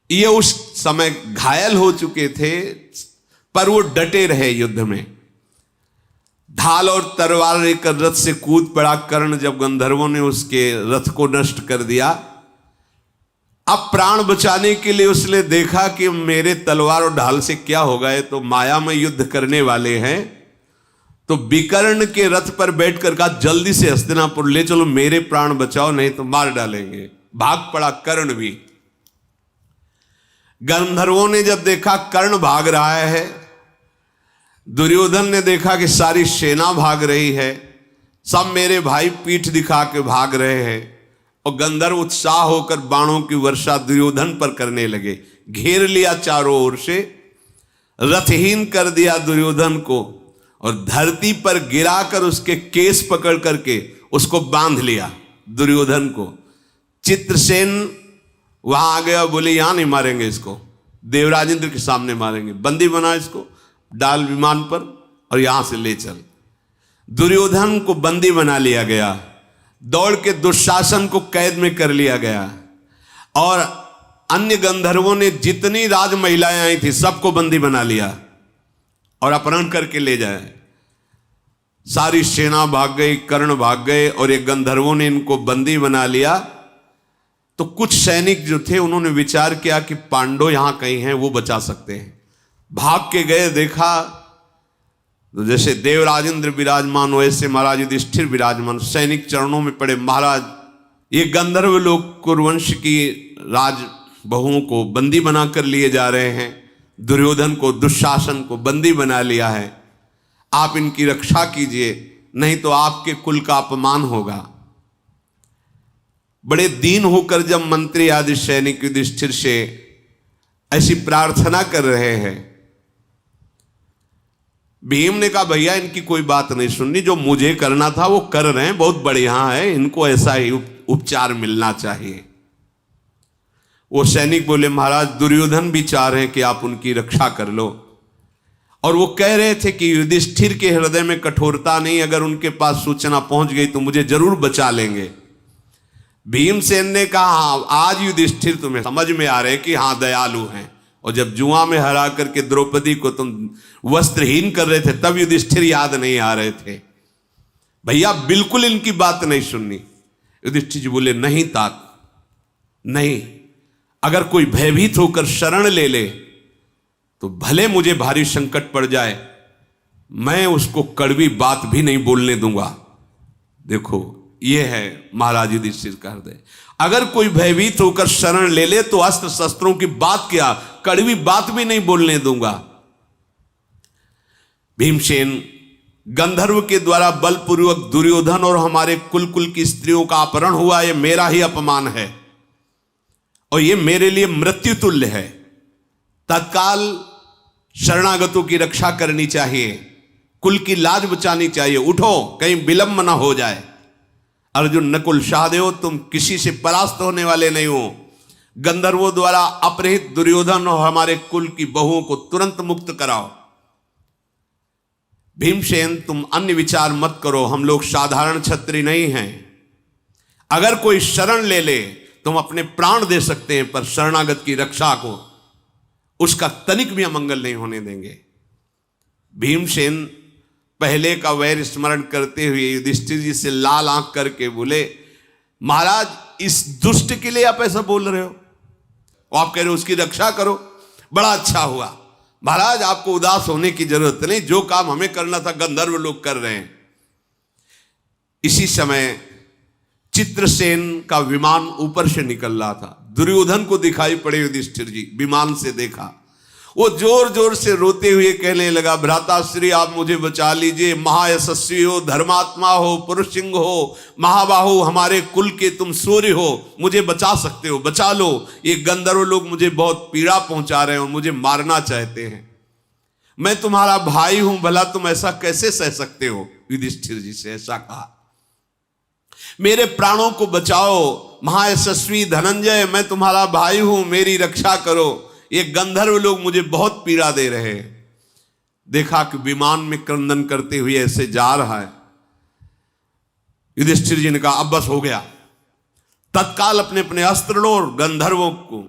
ये उस समय घायल हो चुके थे, पर वो डटे रहे युद्ध में। ढाल और तलवार लेकर रथ से कूद पड़ा कर्ण। जब गंधर्वों ने उसके रथ को नष्ट कर दिया, अब प्राण बचाने के लिए उसने देखा कि मेरे तलवार और ढाल से क्या होगा, ये तो माया में युद्ध करने वाले हैं। तो विकर्ण के रथ पर बैठकर कहा, जल्दी से हस्तिनापुर ले चलो, मेरे प्राण बचाओ, नहीं तो मार डालेंगे। भाग पड़ा कर्ण भी। गंधर्वों ने जब देखा कर्ण भाग रहा है, दुर्योधन ने देखा कि सारी सेना भाग रही है, सब मेरे भाई पीठ दिखा के भाग रहे हैं, और गंधर्व उत्साह होकर बाणों की वर्षा दुर्योधन पर करने लगे। घेर लिया चारों ओर से, रथहीन कर दिया दुर्योधन को, और धरती पर गिराकर उसके केस पकड़ करके उसको बांध लिया दुर्योधन को। चित्रसेन वहां आ गया, बोले यहां नहीं मारेंगे इसको, देवराजेंद्र के सामने मारेंगे, बंदी बना इसको, डाल विमान पर और यहां से ले चल। दुर्योधन को बंदी बना लिया गया, दौड़ के दुशासन को कैद में कर लिया गया, और अन्य गंधर्वों ने जितनी राज महिलाएं आई थी सबको बंदी बना लिया और अपहरण करके ले जाए। सारी सेना भाग गई, कर्ण भाग गए, और ये गंधर्वों ने इनको बंदी बना लिया। तो कुछ सैनिक जो थे उन्होंने विचार किया कि पांडव यहां कहीं हैं, वो बचा सकते हैं। भाग के गए, देखा तो जैसे देवराजेंद्र विराजमान वैसे महाराज युधिष्ठिर विराजमान, सैनिक चरणों में पड़े। महाराज ये गंधर्व लोग कुरुवंश की राज बहुओं को बंदी बनाकर लिए जा रहे हैं, दुर्योधन को दुशासन को बंदी बना लिया है, आप इनकी रक्षा कीजिए, नहीं तो आपके कुल का अपमान होगा। बड़े दीन होकर जब मंत्री आदि सैनिक युधिष्ठिर से ऐसी प्रार्थना कर रहे हैं, भीम ने कहा भैया इनकी कोई बात नहीं सुननी, जो मुझे करना था वो कर रहे हैं, बहुत बढ़िया है, इनको ऐसा ही उपचार मिलना चाहिए। वो सैनिक बोले महाराज दुर्योधन भी चाह रहे हैं कि आप उनकी रक्षा कर लो, और वो कह रहे थे कि युधिष्ठिर के हृदय में कठोरता नहीं, अगर उनके पास सूचना पहुंच गई तो मुझे जरूर बचा लेंगे। भीमसेन ने कहा हाँ, आज युधिष्ठिर तुम्हें समझ में आ रहे कि हाँ दयालु हैं, और जब जुआ में हरा करके द्रौपदी को तुम वस्त्रहीन कर रहे थे तब युधिष्ठिर याद नहीं आ रहे थे। भैया बिल्कुल इनकी बात नहीं सुननी। युधिष्ठिर जी बोले नहीं तात, नहीं, अगर कोई भयभीत होकर शरण ले ले तो भले मुझे भारी संकट पड़ जाए, मैं उसको कड़वी बात भी नहीं बोलने दूंगा। देखो ये है महाराज युधिष्ठिर का हृदय। अगर कोई भयभीत होकर शरण ले ले तो अस्त्र शस्त्रों की बात क्या, कड़वी बात भी नहीं बोलने दूंगा। भीमसेन गंधर्व के द्वारा बलपूर्वक दुर्योधन और हमारे कुल की स्त्रियों का अपहरण हुआ, यह मेरा ही अपमान है और यह मेरे लिए मृत्यु तुल्य है। तत्काल शरणागतों की रक्षा करनी चाहिए, कुल की लाज बचानी चाहिए, उठो कहीं विलंब न हो जाए। अर्जुन नकुल सहदेव तुम किसी से परास्त होने वाले नहीं हो। गंधर्वों द्वारा अपहृत दुर्योधन और हमारे कुल की बहुओं को तुरंत मुक्त कराओ। भीमसेन तुम अन्य विचार मत करो, हम लोग साधारण क्षत्रिय नहीं हैं। अगर कोई शरण ले ले तुम अपने प्राण दे सकते हैं, पर शरणागत की रक्षा को उसका तनिक भी अमंगल नहीं होने देंगे। भीमसेन पहले का वैर स्मरण करते हुए युधिष्ठिर जी से लाल आंख करके बोले महाराज इस दुष्ट के लिए आप ऐसा बोल रहे हो, आप कह रहे हो उसकी रक्षा करो, बड़ा अच्छा हुआ महाराज, आपको उदास होने की जरूरत नहीं, जो काम हमें करना था गंधर्व लोग कर रहे हैं। इसी समय चित्रसेन का विमान ऊपर से निकल रहा था, दुर्योधन को दिखाई पड़े युधिष्ठिर जी, विमान से देखा, वो जोर जोर से रोते हुए कहने लगा भ्राताश्री आप मुझे बचा लीजिए, महायशस्वी हो, धर्मात्मा हो, पुरुष सिंह हो, महाबाहु, हमारे कुल के तुम सूर्य हो, मुझे बचा सकते हो, बचा लो, ये गंधर्व लोग मुझे बहुत पीड़ा पहुंचा रहे हो, मुझे मारना चाहते हैं, मैं तुम्हारा भाई हूं, भला तुम ऐसा कैसे सह सकते हो। युधिष्ठिर जी से ऐसा कहा, मेरे प्राणों को बचाओ महायशस्वी धनंजय, मैं तुम्हारा भाई हूं, मेरी रक्षा करो, ये गंधर्व लोग मुझे बहुत पीड़ा दे रहे हैं। देखा कि विमान में क्रंदन करते हुए ऐसे जा रहा है। युधिष्ठिर जी ने कहा अब बस हो गया, तत्काल अपने अपने अस्त्र लो और गंधर्वों को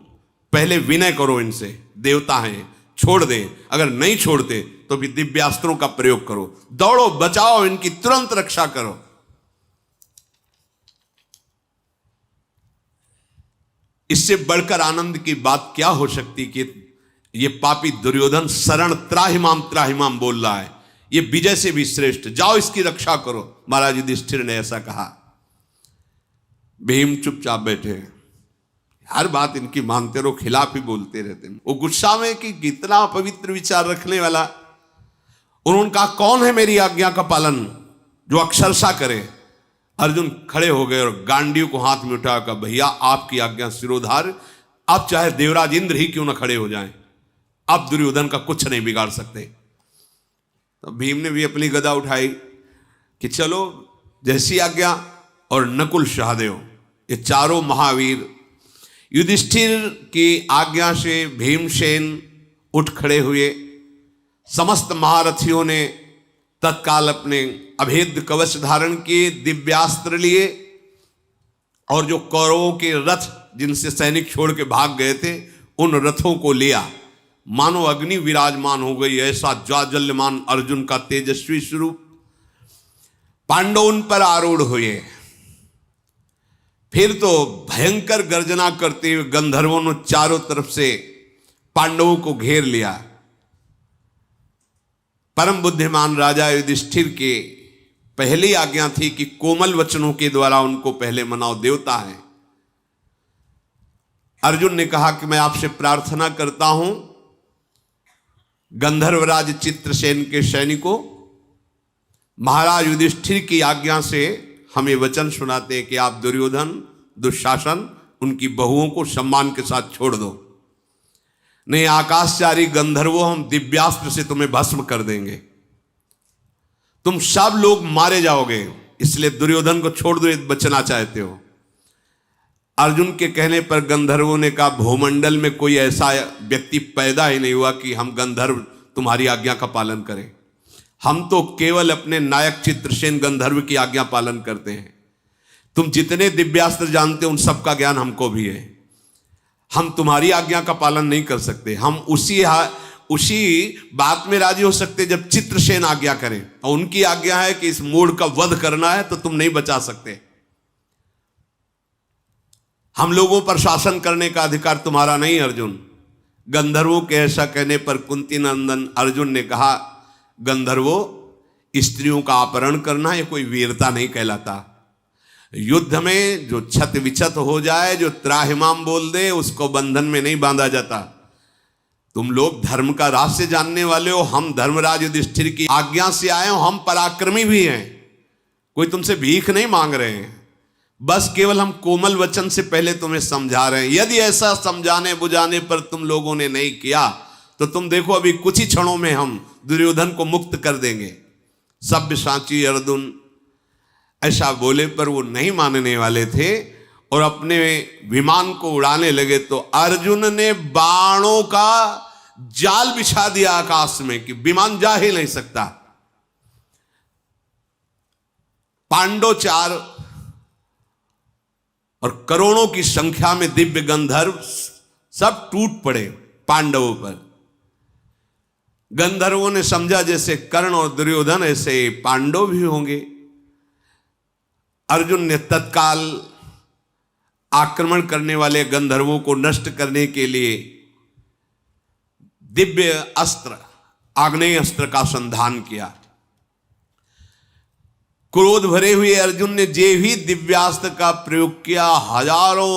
पहले विनय करो, इनसे देवता हैं, छोड़ दें, अगर नहीं छोड़ते तो भी दिव्यास्त्रों का प्रयोग करो, दौड़ो बचाओ, इनकी तुरंत रक्षा करो। इससे बढ़कर आनंद की बात क्या हो सकती कि ये पापी दुर्योधन शरण त्राहिमाम बोल रहा है, ये विजय से भी श्रेष्ठ, जाओ इसकी रक्षा करो। महाराज युधिष्ठिर ने ऐसा कहा। भीम चुपचाप बैठे हैं, हर बात इनकी मानते रहो, खिलाफ ही बोलते रहते हैं। वो गुस्सा में कि कितना पवित्र विचार रखने वाला, उन्होंने कहा कौन है मेरी आज्ञा का पालन जो अक्षरशा करे। अर्जुन खड़े हो गए और गांडीव को हाथ में उठाकर भैया आपकी आज्ञा सिरोधार, आप चाहे देवराज इंद्र ही क्यों ना खड़े हो जाएं, आप दुर्योधन का कुछ नहीं बिगाड़ सकते। तो भीम ने भी अपनी गदा उठाई कि चलो जैसी आज्ञा, और नकुल सहदेव ये चारों महावीर युधिष्ठिर की आज्ञा से भीमसेन उठ खड़े हुए। समस्त महारथियों ने तत्काल अपने अभेद्य कवच धारण किए, दिव्यास्त्र लिए, और जो कौरवों के रथ जिनसे सैनिक छोड़ के भाग गए थे उन रथों को लिया। मानो अग्नि विराजमान हो गई, ऐसा ज्वाजल्यमान अर्जुन का तेजस्वी स्वरूप। पांडव उन पर आरूढ़ हुए। फिर तो भयंकर गर्जना करते हुए गंधर्वों ने चारों तरफ से पांडवों को घेर लिया। परम बुद्धिमान राजा युधिष्ठिर के पहली आज्ञा थी कि कोमल वचनों के द्वारा उनको पहले मनाओ, देवता है। अर्जुन ने कहा कि मैं आपसे प्रार्थना करता हूं गंधर्वराज चित्रसेन के सैनिकों, महाराज युधिष्ठिर की आज्ञा से हमें वचन सुनाते हैं कि आप दुर्योधन, दुशासन, उनकी बहुओं को सम्मान के साथ छोड़ दो, नहीं आकाशचारी गंधर्वों हम दिव्यास्त्र से तुम्हें भस्म कर देंगे, तुम सब लोग मारे जाओगे, इसलिए दुर्योधन को छोड़ दो, बचना चाहते हो। अर्जुन के कहने पर गंधर्वों ने कहा भूमंडल में कोई ऐसा व्यक्ति पैदा ही नहीं हुआ कि हम गंधर्व तुम्हारी आज्ञा का पालन करें, हम तो केवल अपने नायक चित्रसेन गंधर्व की आज्ञा पालन करते हैं। तुम जितने दिव्यास्त्र जानते हो उन सब का ज्ञान हमको भी है, हम तुम्हारी आज्ञा का पालन नहीं कर सकते। हम उसी बात में राजी हो सकते जब चित्रसेन आज्ञा करें, और उनकी आज्ञा है कि इस मूढ़ का वध करना है तो तुम नहीं बचा सकते। हम लोगों पर शासन करने का अधिकार तुम्हारा नहीं अर्जुन। गंधर्वों के ऐसा कहने पर कुंती नंदन अर्जुन ने कहा गंधर्वों, स्त्रियों का अपहरण करना ये कोई वीरता नहीं कहलाता। युद्ध में जो छत विछत हो जाए, जो त्राहिमाम बोल दे, उसको बंधन में नहीं बांधा जाता। तुम लोग धर्म का रहस्य जानने वाले हो, हम धर्मराज युधिष्ठिर की आज्ञा से आए हो, हम पराक्रमी भी हैं, कोई तुमसे भीख नहीं मांग रहे हैं, बस केवल हम कोमल वचन से पहले तुम्हें समझा रहे हैं। यदि ऐसा समझाने बुझाने पर तुम लोगों ने नहीं किया तो तुम देखो अभी कुछ ही क्षणों में हम दुर्योधन को मुक्त कर देंगे। सब्यसाची अर्जुन ऐसा बोले पर वो नहीं मानने वाले थे और अपने विमान को उड़ाने लगे, तो अर्जुन ने बाणों का जाल बिछा दिया आकाश में कि विमान जा ही नहीं सकता। पांडव 4 और करोड़ों की संख्या में दिव्य गंधर्व सब टूट पड़े पांडवों पर। गंधर्वों ने समझा जैसे कर्ण और दुर्योधन ऐसे पांडव भी होंगे। अर्जुन ने तत्काल आक्रमण करने वाले गंधर्वों को नष्ट करने के लिए दिव्य अस्त्र आग्नेय अस्त्र का संधान किया। क्रोध भरे हुए अर्जुन ने जे भी दिव्यास्त्र का प्रयोग किया, हजारों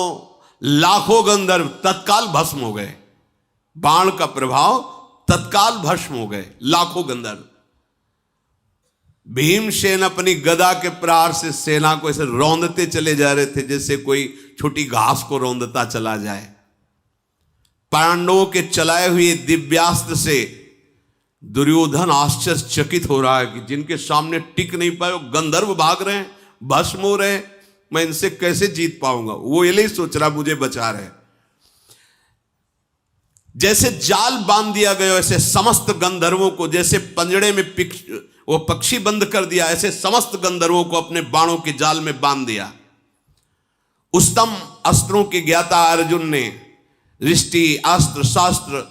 लाखों गंधर्व तत्काल भस्म हो गए। बाण का प्रभाव तत्काल भस्म हो गए लाखों गंधर्व। भीमसेन अपनी गदा के प्रहार से सेना को ऐसे रौंदते चले जा रहे थे जैसे कोई छोटी घास को रौंदता चला जाए। पांडवों के चलाए हुए दिव्यास्त्र से दुर्योधन आश्चर्यचकित हो रहा है कि जिनके सामने टिक नहीं पाए वो गंधर्व भाग रहे हैं, भस्म हो रहे हैं, मैं इनसे कैसे जीत पाऊंगा। वो ये नहीं सोच रहा मुझे बचा रहे। जैसे जाल बांध दिया गया ऐसे समस्त गंधर्वों को, जैसे पंजड़े में वो पक्षी बंद कर दिया, ऐसे समस्त गंधर्वों को अपने बाणों के जाल में बांध दिया। उत्तम अस्त्रों के ज्ञाता अर्जुन ने रिष्टि, अस्त्र, शास्त्र,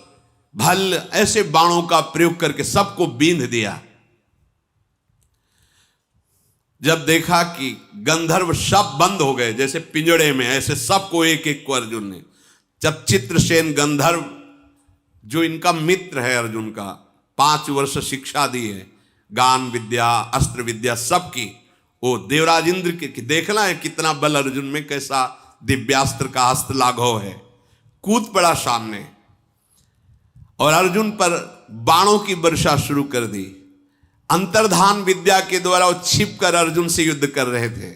भल ऐसे बाणों का प्रयोग करके सबको बींध दिया। जब देखा कि गंधर्व सब बंद हो गए जैसे पिंजड़े में, ऐसे सबको एक एक को अर्जुन ने, जब चित्रसेन गंधर्व जो इनका मित्र है अर्जुन का, 5 वर्ष शिक्षा दी है, गान विद्या, अस्त्र विद्या सबकी, वो देवराज इंद्र के देखना है कितना बल अर्जुन में, कैसा दिव्यास्त्र का हस्त लाघव है। कूद पड़ा सामने और अर्जुन पर बाणों की वर्षा शुरू कर दी। अंतर्धान विद्या के द्वारा वो छिप कर अर्जुन से युद्ध कर रहे थे।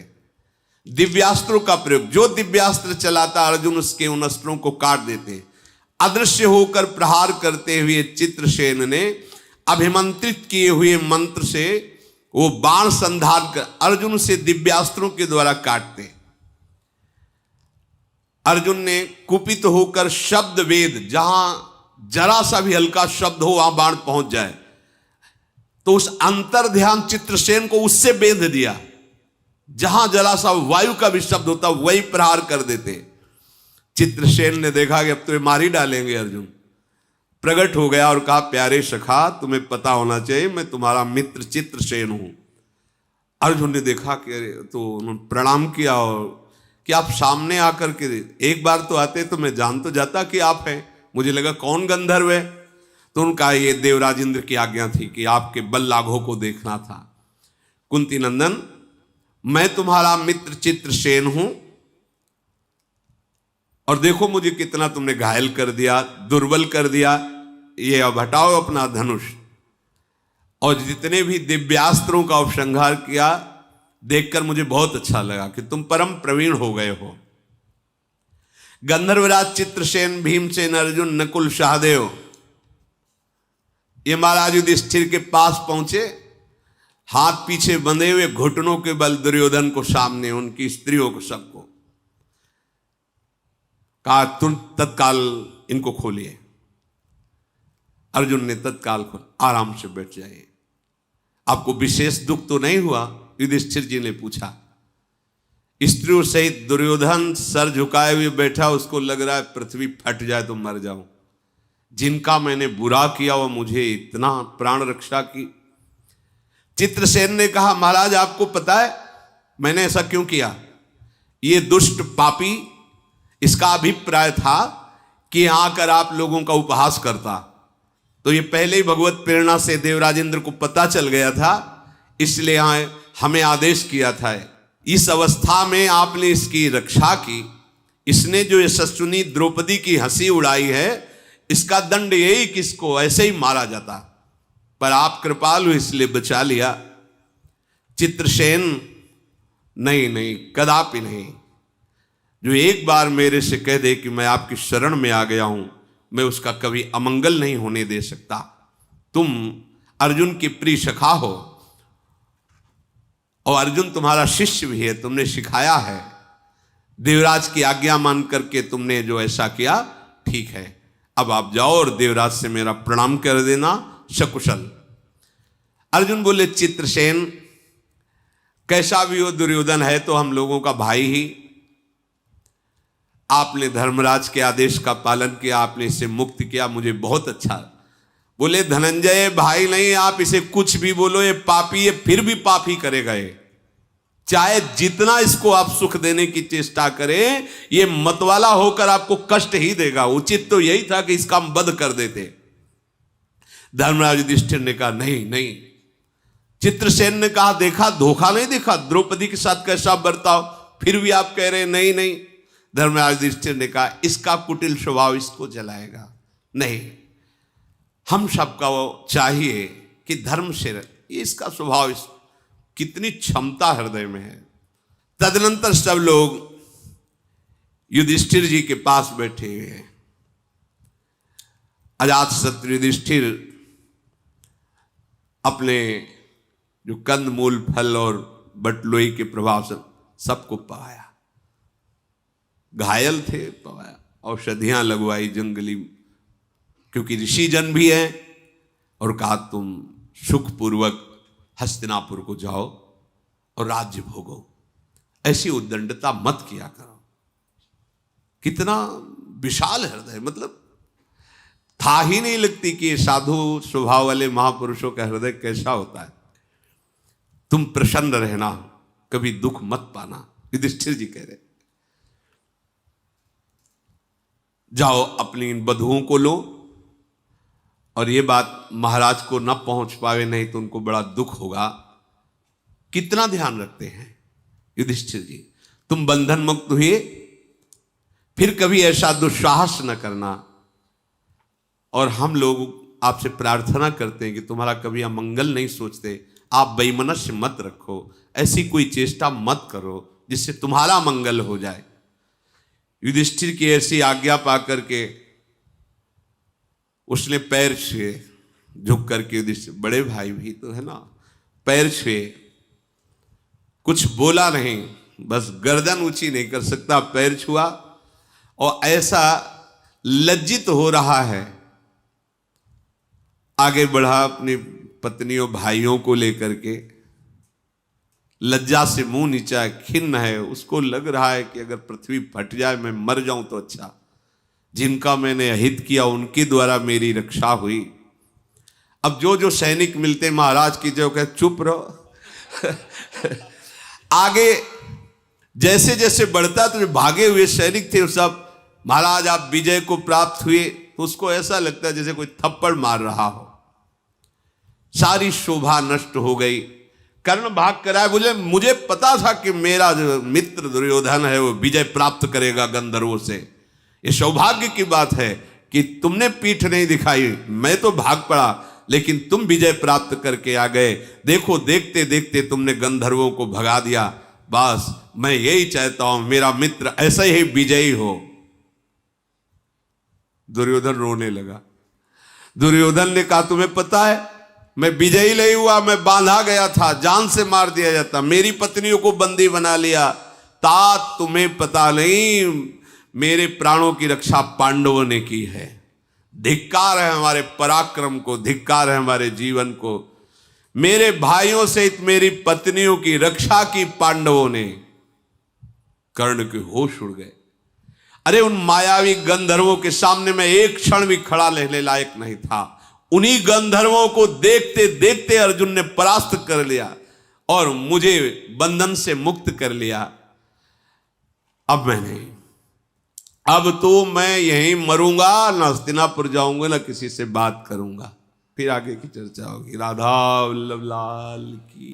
दिव्यास्त्रों का प्रयोग, जो दिव्यास्त्र चलाता अर्जुन उसके उन अस्त्रों को काट देते। अदृश्य होकर प्रहार करते हुए चित्रसेन ने अभिमंत्रित किए हुए मंत्र से वो बाण संधान कर अर्जुन से दिव्यास्त्रों के द्वारा काटते। अर्जुन ने कुपित होकर शब्द वेद, जहां जरा सा भी हल्का शब्द हो वहां बाण पहुंच जाए, तो उस अंतर ध्यान चित्रसेन को उससे बेंध दिया। जहां जरा सा वायु का भी शब्द होता वही प्रहार कर देते। चित्रसेन ने देखा कि अब तो मार ही डालेंगे अर्जुन, प्रकट हो गया और कहा प्यारे सखा, तुम्हें पता होना चाहिए मैं तुम्हारा मित्र चित्रसेन हूं। अर्जुन ने देखा कि तो उन्होंने प्रणाम किया और कि आप सामने आकर के एक बार तो आते तो मैं जान तो जाता कि आप हैं, मुझे लगा कौन गंधर्व है। तो उनका ये देवराज इंद्र की आज्ञा थी कि आपके बल लाघों को देखना था। कुंती नंदन, मैं तुम्हारा मित्र चित्रसेन हूं, और देखो मुझे कितना तुमने घायल कर दिया, दुर्बल कर दिया। ये अब हटाओ अपना धनुष। और जितने भी दिव्यास्त्रों का उपसंहार किया, देखकर मुझे बहुत अच्छा लगा कि तुम परम प्रवीण हो गए हो। गंधर्वराज चित्रसेन, भीमसेन, अर्जुन, नकुल, सहदेव ये महाराज युधिष्ठिर के पास पहुंचे, हाथ पीछे बंधे हुए, घुटनों के बल दुर्योधन को सामने, उनकी स्त्रियों को, सबको कहा तुम तत्काल इनको खोलिए। अर्जुन ने तत्काल खोल, आराम से बैठ जाइए, आपको विशेष दुख तो नहीं हुआ? युधिष्ठिर जी ने पूछा। स्त्रियों सहित दुर्योधन सर झुकाए हुए बैठा, उसको लग रहा है पृथ्वी फट जाए तो मर जाऊं। जिनका मैंने बुरा किया वो मुझे इतना प्राण रक्षा की। चित्रसेन ने कहा, महाराज आपको पता है मैंने ऐसा क्यों किया? ये दुष्ट पापी, इसका अभिप्राय था कि आकर आप लोगों का उपहास करता। तो ये पहले ही भगवत प्रेरणा से देवराज इंद्र को पता चल गया था, इसलिए हमें आदेश किया था। इस अवस्था में आपने इसकी रक्षा की। इसने जो यशस्विनी द्रौपदी की हंसी उड़ाई है, इसका दंड यही कि इसको ऐसे ही मारा जाता, पर आप कृपालु इसलिए बचा लिया। चित्रसेन, नहीं नहीं, कदापि नहीं। जो एक बार मेरे से कह दे कि मैं आपकी शरण में आ गया हूं, मैं उसका कभी अमंगल नहीं होने दे सकता। तुम अर्जुन की प्रिय सखा हो, और अर्जुन तुम्हारा शिष्य भी है, तुमने सिखाया है। देवराज की आज्ञा मान करके तुमने जो ऐसा किया, ठीक है। अब आप जाओ और देवराज से मेरा प्रणाम कर देना, सकुशल। अर्जुन बोले, चित्रसेन कैसा भी हो, दुर्योधन है तो हम लोगों का भाई ही। आपने धर्मराज के आदेश का पालन किया, आपने इसे मुक्त किया, मुझे बहुत अच्छा। बोले, धनंजय भाई नहीं, आप इसे कुछ भी बोलो, ये पापी, ये फिर भी पाप ही करेगा। ये चाहे जितना इसको आप सुख देने की चेष्टा करें, ये मतवाला होकर आपको कष्ट ही देगा। उचित तो यही था कि इसका हम वध कर देते। धर्मराज युधिष्ठिर ने कहा, नहीं नहीं। चित्रसेन ने कहा, देखा धोखा नहीं देखा, द्रौपदी के साथ कैसा बर्ताव, फिर भी आप कह रहे हैं नहीं नहीं। धर्मराज युधिष्ठिर ने कहा, इसका कुटिल स्वभाव इसको जलाएगा। नहीं, हम सबका वो चाहिए कि धर्म से ये इसका स्वभाव, कितनी क्षमता हृदय में है। तदनंतर सब लोग युधिष्ठिर जी के पास बैठे हुए हैं। अजातशत्रु युधिष्ठिर अपने जो कंद मूल फल और बटलोई के प्रभाव से सबको पवाया, घायल थे पवाया, औषधियां लगवाई जंगली, क्योंकि ऋषि जन भी हैं, और कहा तुम सुखपूर्वक हस्तिनापुर को जाओ और राज्य भोगो। ऐसी उद्दंडता मत किया करो। कितना विशाल हृदय, मतलब था ही नहीं लगती कि साधु स्वभाव वाले महापुरुषों का हृदय कैसा होता है। तुम प्रसन्न रहना, कभी दुख मत पाना, युधिष्ठिर जी कह रहे। जाओ अपनी इन बधुओं को लो, और ये बात महाराज को न पहुंच पावे, नहीं तो उनको बड़ा दुख होगा। कितना ध्यान रखते हैं युधिष्ठिर जी। तुम बंधन मुक्त हुए, फिर कभी ऐसा दुस्साहस न करना। और हम लोग आपसे प्रार्थना करते हैं कि तुम्हारा कभी अमंगल नहीं सोचते, आप वैमनस्य मत रखो, ऐसी कोई चेष्टा मत करो जिससे तुम्हारा मंगल हो जाए। युधिष्ठिर की ऐसी आज्ञा पा करके उसने पैर छुए, झुक करके। युधिष्ठिर बड़े भाई भी तो है ना, पैर छुए, कुछ बोला नहीं, बस गर्दन ऊंची नहीं कर सकता, पैर छुआ, और ऐसा लज्जित हो रहा है। आगे बढ़ा अपनी पत्नियों भाइयों को लेकर के, लज्जा से मुंह नीचा, खिन्न है। उसको लग रहा है कि अगर पृथ्वी फट जाए, मैं मर जाऊं तो अच्छा। जिनका मैंने अहित किया उनके द्वारा मेरी रक्षा हुई। अब जो जो सैनिक मिलते महाराज की जो कहे चुप रहो। आगे जैसे जैसे बढ़ता तो जो भागे हुए सैनिक थे सब, महाराज आप विजय को प्राप्त हुए, तो उसको ऐसा लगता है जैसे कोई थप्पड़ मार रहा हो। सारी शोभा नष्ट हो गई। कर्ण भाग कर आए, बोले मुझे पता था कि मेरा जो मित्र दुर्योधन है वो विजय प्राप्त करेगा गंधर्वों से। ये सौभाग्य की बात है कि तुमने पीठ नहीं दिखाई, मैं तो भाग पड़ा, लेकिन तुम विजय प्राप्त करके आ गए। देखो देखते देखते तुमने गंधर्वों को भगा दिया। बस मैं यही चाहता हूं मेरा मित्र ऐसा ही विजयी हो। दुर्योधन रोने लगा। दुर्योधन ने कहा तुम्हें पता है मैं विजयी नहीं हुआ, मैं बांधा गया था, जान से मार दिया जाता, मेरी पत्नियों को बंदी बना लिया। तात तुम्हें पता नहीं मेरे प्राणों की रक्षा पांडवों ने की है। धिक्कार है हमारे पराक्रम को, धिक्कार है हमारे जीवन को। मेरे भाइयों सहित मेरी पत्नियों की रक्षा की पांडवों ने। कर्ण के होश उड़ गए। अरे उन मायावी गंधर्वों के सामने मैं एक क्षण भी खड़ा रहने लायक नहीं था। उन्हीं गंधर्वों को देखते देखते अर्जुन ने परास्त कर लिया और मुझे बंधन से मुक्त कर लिया। अब मैं नहीं, अब तो मैं यहीं मरूंगा, न हस्तिनापुर जाऊंगा, न किसी से बात करूंगा। फिर आगे की चर्चा होगी। राधा वल्लभ लाल की।